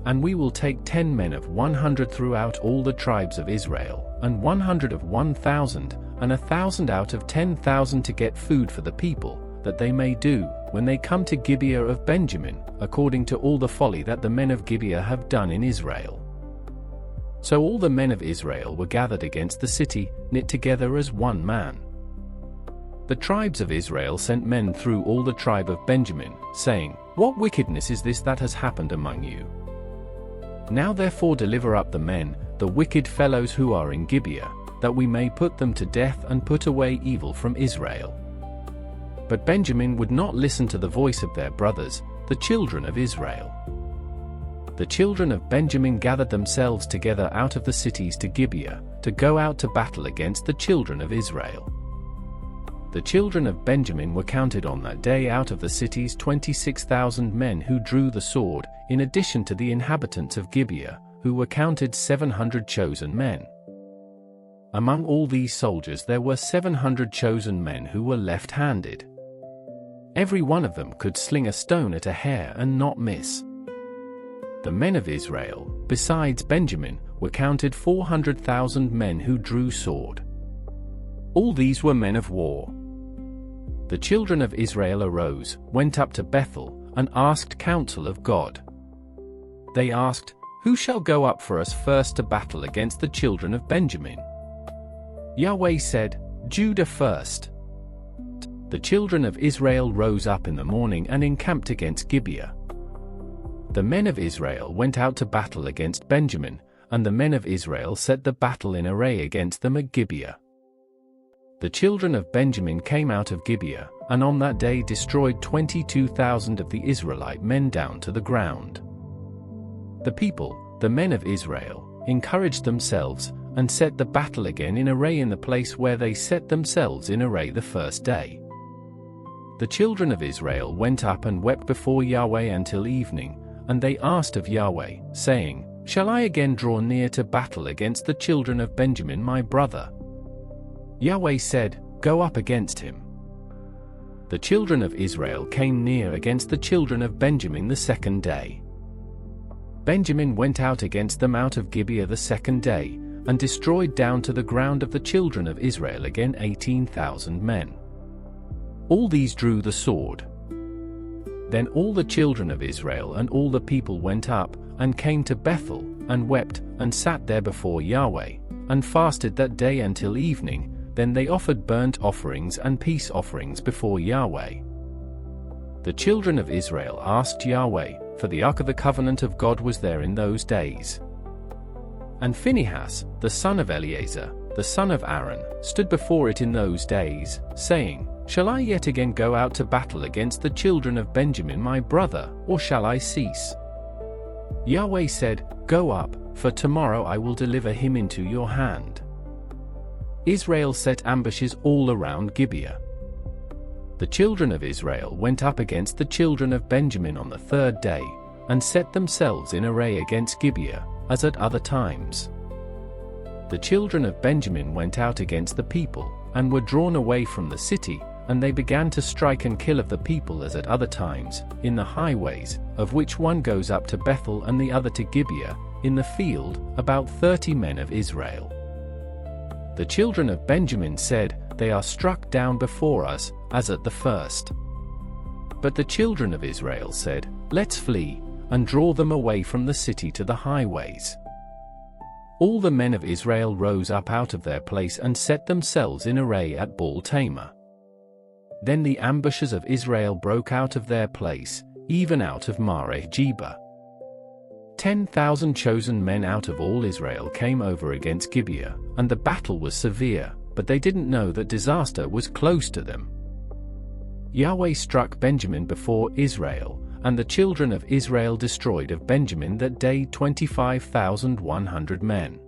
And we will take 10 men of 100 throughout all the tribes of Israel, and 100 of 1,000, and 1,000 out of 10,000 to get food for the people, that they may do, when they come to Gibeah of Benjamin, according to all the folly that the men of Gibeah have done in Israel." So all the men of Israel were gathered against the city, knit together as one man. The tribes of Israel sent men through all the tribe of Benjamin, saying, "What wickedness is this that has happened among you? Now therefore deliver up the men, the wicked fellows who are in Gibeah, that we may put them to death and put away evil from Israel." But Benjamin would not listen to the voice of their brothers, the children of Israel. The children of Benjamin gathered themselves together out of the cities to Gibeah, to go out to battle against the children of Israel. The children of Benjamin were counted on that day out of the cities 26,000 men who drew the sword, in addition to the inhabitants of Gibeah, who were counted 700 chosen men. Among all these soldiers there were 700 chosen men who were left-handed. Every one of them could sling a stone at a hair and not miss. The men of Israel, besides Benjamin, were counted 400,000 men who drew sword. All these were men of war. The children of Israel arose, went up to Bethel, and asked counsel of God. They asked, "Who shall go up for us first to battle against the children of Benjamin?" Yahweh said, "Judah first." The children of Israel rose up in the morning and encamped against Gibeah. The men of Israel went out to battle against Benjamin, and the men of Israel set the battle in array against them at Gibeah. The children of Benjamin came out of Gibeah, and on that day destroyed 22,000 of the Israelite men down to the ground. The people, the men of Israel, encouraged themselves, and set the battle again in array in the place where they set themselves in array the first day. The children of Israel went up and wept before Yahweh until evening, and they asked of Yahweh, saying, "Shall I again draw near to battle against the children of Benjamin my brother?" Yahweh said, "Go up against him." The children of Israel came near against the children of Benjamin the second day. Benjamin went out against them out of Gibeah the second day, and destroyed down to the ground of the children of Israel again 18,000 men. All these drew the sword. Then all the children of Israel and all the people went up, and came to Bethel, and wept, and sat there before Yahweh, and fasted that day until evening. Then they offered burnt offerings and peace offerings before Yahweh. The children of Israel asked Yahweh, for the ark of the covenant of God was there in those days. And Phinehas, the son of Eleazar, the son of Aaron, stood before it in those days, saying, "Shall I yet again go out to battle against the children of Benjamin my brother, or shall I cease?" Yahweh said, "Go up, for tomorrow I will deliver him into your hand." Israel set ambushes all around Gibeah. The children of Israel went up against the children of Benjamin on the third day, and set themselves in array against Gibeah, as at other times. The children of Benjamin went out against the people, and were drawn away from the city, and they began to strike and kill of the people as at other times, in the highways, of which one goes up to Bethel and the other to Gibeah, in the field, about 30 men of Israel. The children of Benjamin said, "They are struck down before us, as at the first." But the children of Israel said, "Let's flee, and draw them away from the city to the highways." All the men of Israel rose up out of their place and set themselves in array at Baal-Tamar. Then the ambushers of Israel broke out of their place, even out of Mareh-Jeba. 10,000 chosen men out of all Israel came over against Gibeah, and the battle was severe, but they didn't know that disaster was close to them. Yahweh struck Benjamin before Israel, and the children of Israel destroyed of Benjamin that day 25,100 men.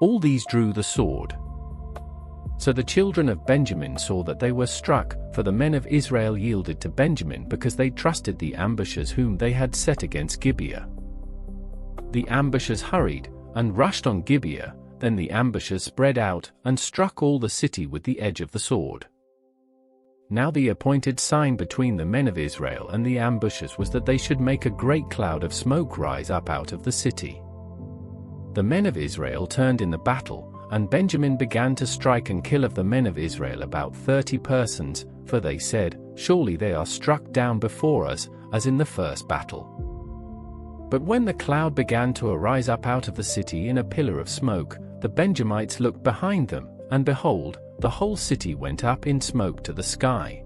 All these drew the sword. So the children of Benjamin saw that they were struck, for the men of Israel yielded to Benjamin because they trusted the ambushers whom they had set against Gibeah. The ambushers hurried, and rushed on Gibeah, then the ambushers spread out, and struck all the city with the edge of the sword. Now the appointed sign between the men of Israel and the ambushers was that they should make a great cloud of smoke rise up out of the city. The men of Israel turned in the battle, and Benjamin began to strike and kill of the men of Israel about 30 persons, for they said, "Surely they are struck down before us, as in the first battle." But when the cloud began to arise up out of the city in a pillar of smoke, the Benjamites looked behind them, and behold, the whole city went up in smoke to the sky.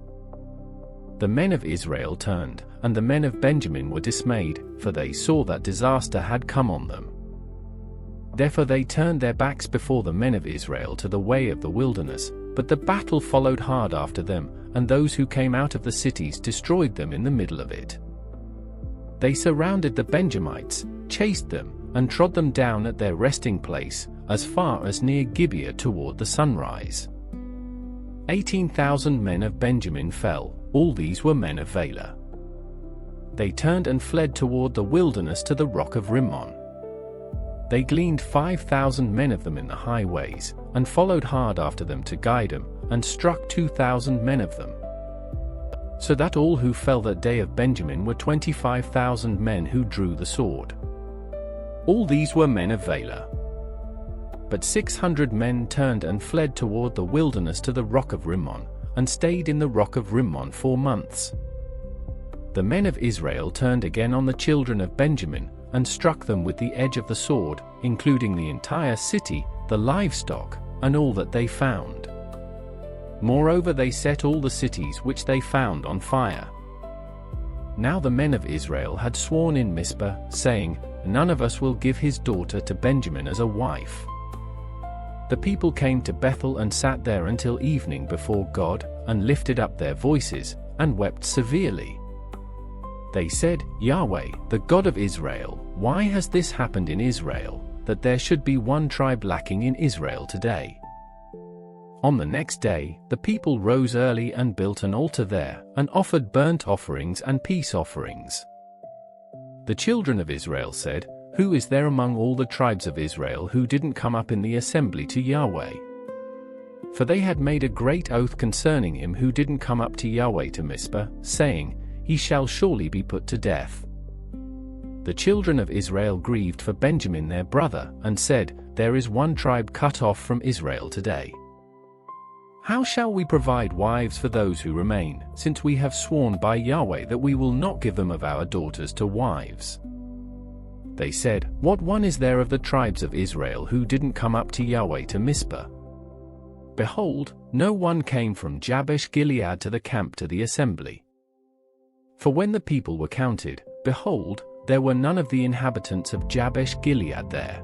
The men of Israel turned, and the men of Benjamin were dismayed, for they saw that disaster had come on them. Therefore they turned their backs before the men of Israel to the way of the wilderness, but the battle followed hard after them, and those who came out of the cities destroyed them in the middle of it. They surrounded the Benjamites, chased them, and trod them down at their resting place, as far as near Gibeah toward the sunrise. 18,000 men of Benjamin fell, all these were men of valor. They turned and fled toward the wilderness to the rock of Rimmon. They gleaned 5,000 men of them in the highways, and followed hard after them to guide them, and struck 2,000 men of them. So that all who fell that day of Benjamin were 25,000 men who drew the sword. All these were men of valor. But 600 men turned and fled toward the wilderness to the rock of Rimmon, and stayed in the rock of Rimmon 4 months. The men of Israel turned again on the children of Benjamin, and struck them with the edge of the sword, including the entire city, the livestock, and all that they found. Moreover, they set all the cities which they found on fire. Now the men of Israel had sworn in Mizpah, saying, "None of us will give his daughter to Benjamin as a wife." The people came to Bethel and sat there until evening before God, and lifted up their voices, and wept severely. They said, "Yahweh, the God of Israel, why has this happened in Israel, that there should be one tribe lacking in Israel today?" On the next day, the people rose early and built an altar there, and offered burnt offerings and peace offerings. The children of Israel said, "Who is there among all the tribes of Israel who didn't come up in the assembly to Yahweh?" For they had made a great oath concerning him who didn't come up to Yahweh to Mizpah, saying, "He shall surely be put to death." The children of Israel grieved for Benjamin their brother, and said, "There is one tribe cut off from Israel today. How shall we provide wives for those who remain, since we have sworn by Yahweh that we will not give them of our daughters to wives?" They said, "What one is there of the tribes of Israel who didn't come up to Yahweh to Mizpah?" Behold, no one came from Jabesh Gilead to the camp to the assembly. For when the people were counted, behold, there were none of the inhabitants of Jabesh Gilead there.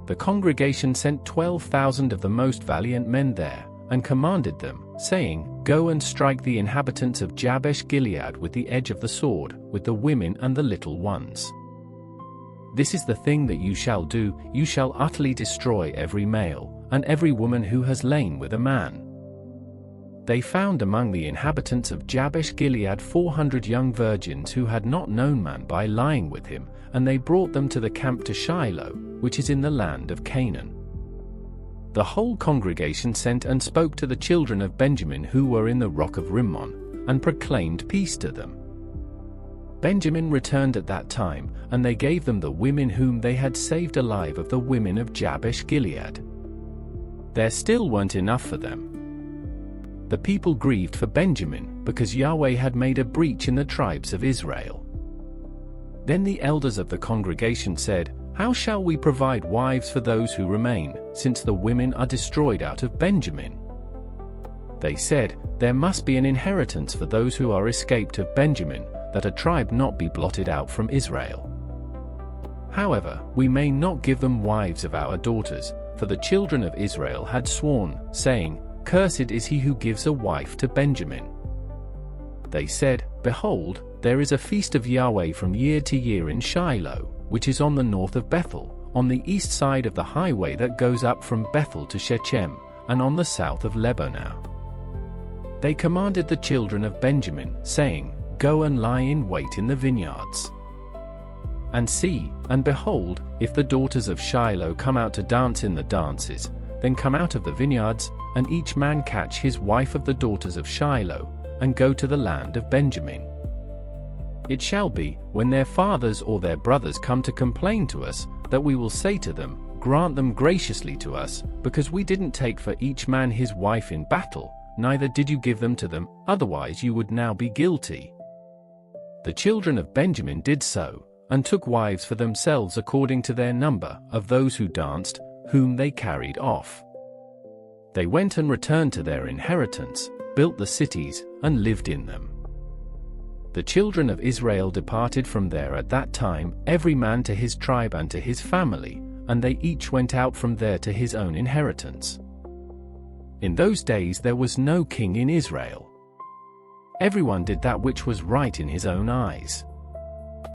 The congregation sent 12,000 of the most valiant men there, and commanded them, saying, "Go and strike the inhabitants of Jabesh Gilead with the edge of the sword, with the women and the little ones. This is the thing that you shall do, you shall utterly destroy every male, and every woman who has lain with a man." They found among the inhabitants of Jabesh Gilead 400 young virgins who had not known man by lying with him, and they brought them to the camp to Shiloh, which is in the land of Canaan. The whole congregation sent and spoke to the children of Benjamin who were in the rock of Rimmon, and proclaimed peace to them. Benjamin returned at that time, and they gave them the women whom they had saved alive of the women of Jabesh Gilead. there still weren't enough for them. The people grieved for Benjamin because Yahweh had made a breach in the tribes of Israel. Then the elders of the congregation said, "How shall we provide wives for those who remain, since the women are destroyed out of Benjamin?" They said, "There must be an inheritance for those who are escaped of Benjamin, that a tribe not be blotted out from Israel. However, we may not give them wives of our daughters, for the children of Israel had sworn, saying, 'Cursed is he who gives a wife to Benjamin.'" They said, "Behold, there is a feast of Yahweh from year to year in Shiloh, which is on the north of Bethel, on the east side of the highway that goes up from Bethel to Shechem, and on the south of Lebonah." They commanded the children of Benjamin, saying, "Go and lie in wait in the vineyards. And see, and behold, if the daughters of Shiloh come out to dance in the dances, then come out of the vineyards, and each man catch his wife of the daughters of Shiloh, and go to the land of Benjamin. It shall be, when their fathers or their brothers come to complain to us, that we will say to them, 'Grant them graciously to us, because we didn't take for each man his wife in battle, neither did you give them to them, otherwise you would now be guilty.'" The children of Benjamin did so, and took wives for themselves according to their number of those who danced, whom they carried off. They went and returned to their inheritance, built the cities, and lived in them. The children of Israel departed from there at that time, every man to his tribe and to his family, and they each went out from there to his own inheritance. In those days there was no king in Israel. Everyone did that which was right in his own eyes.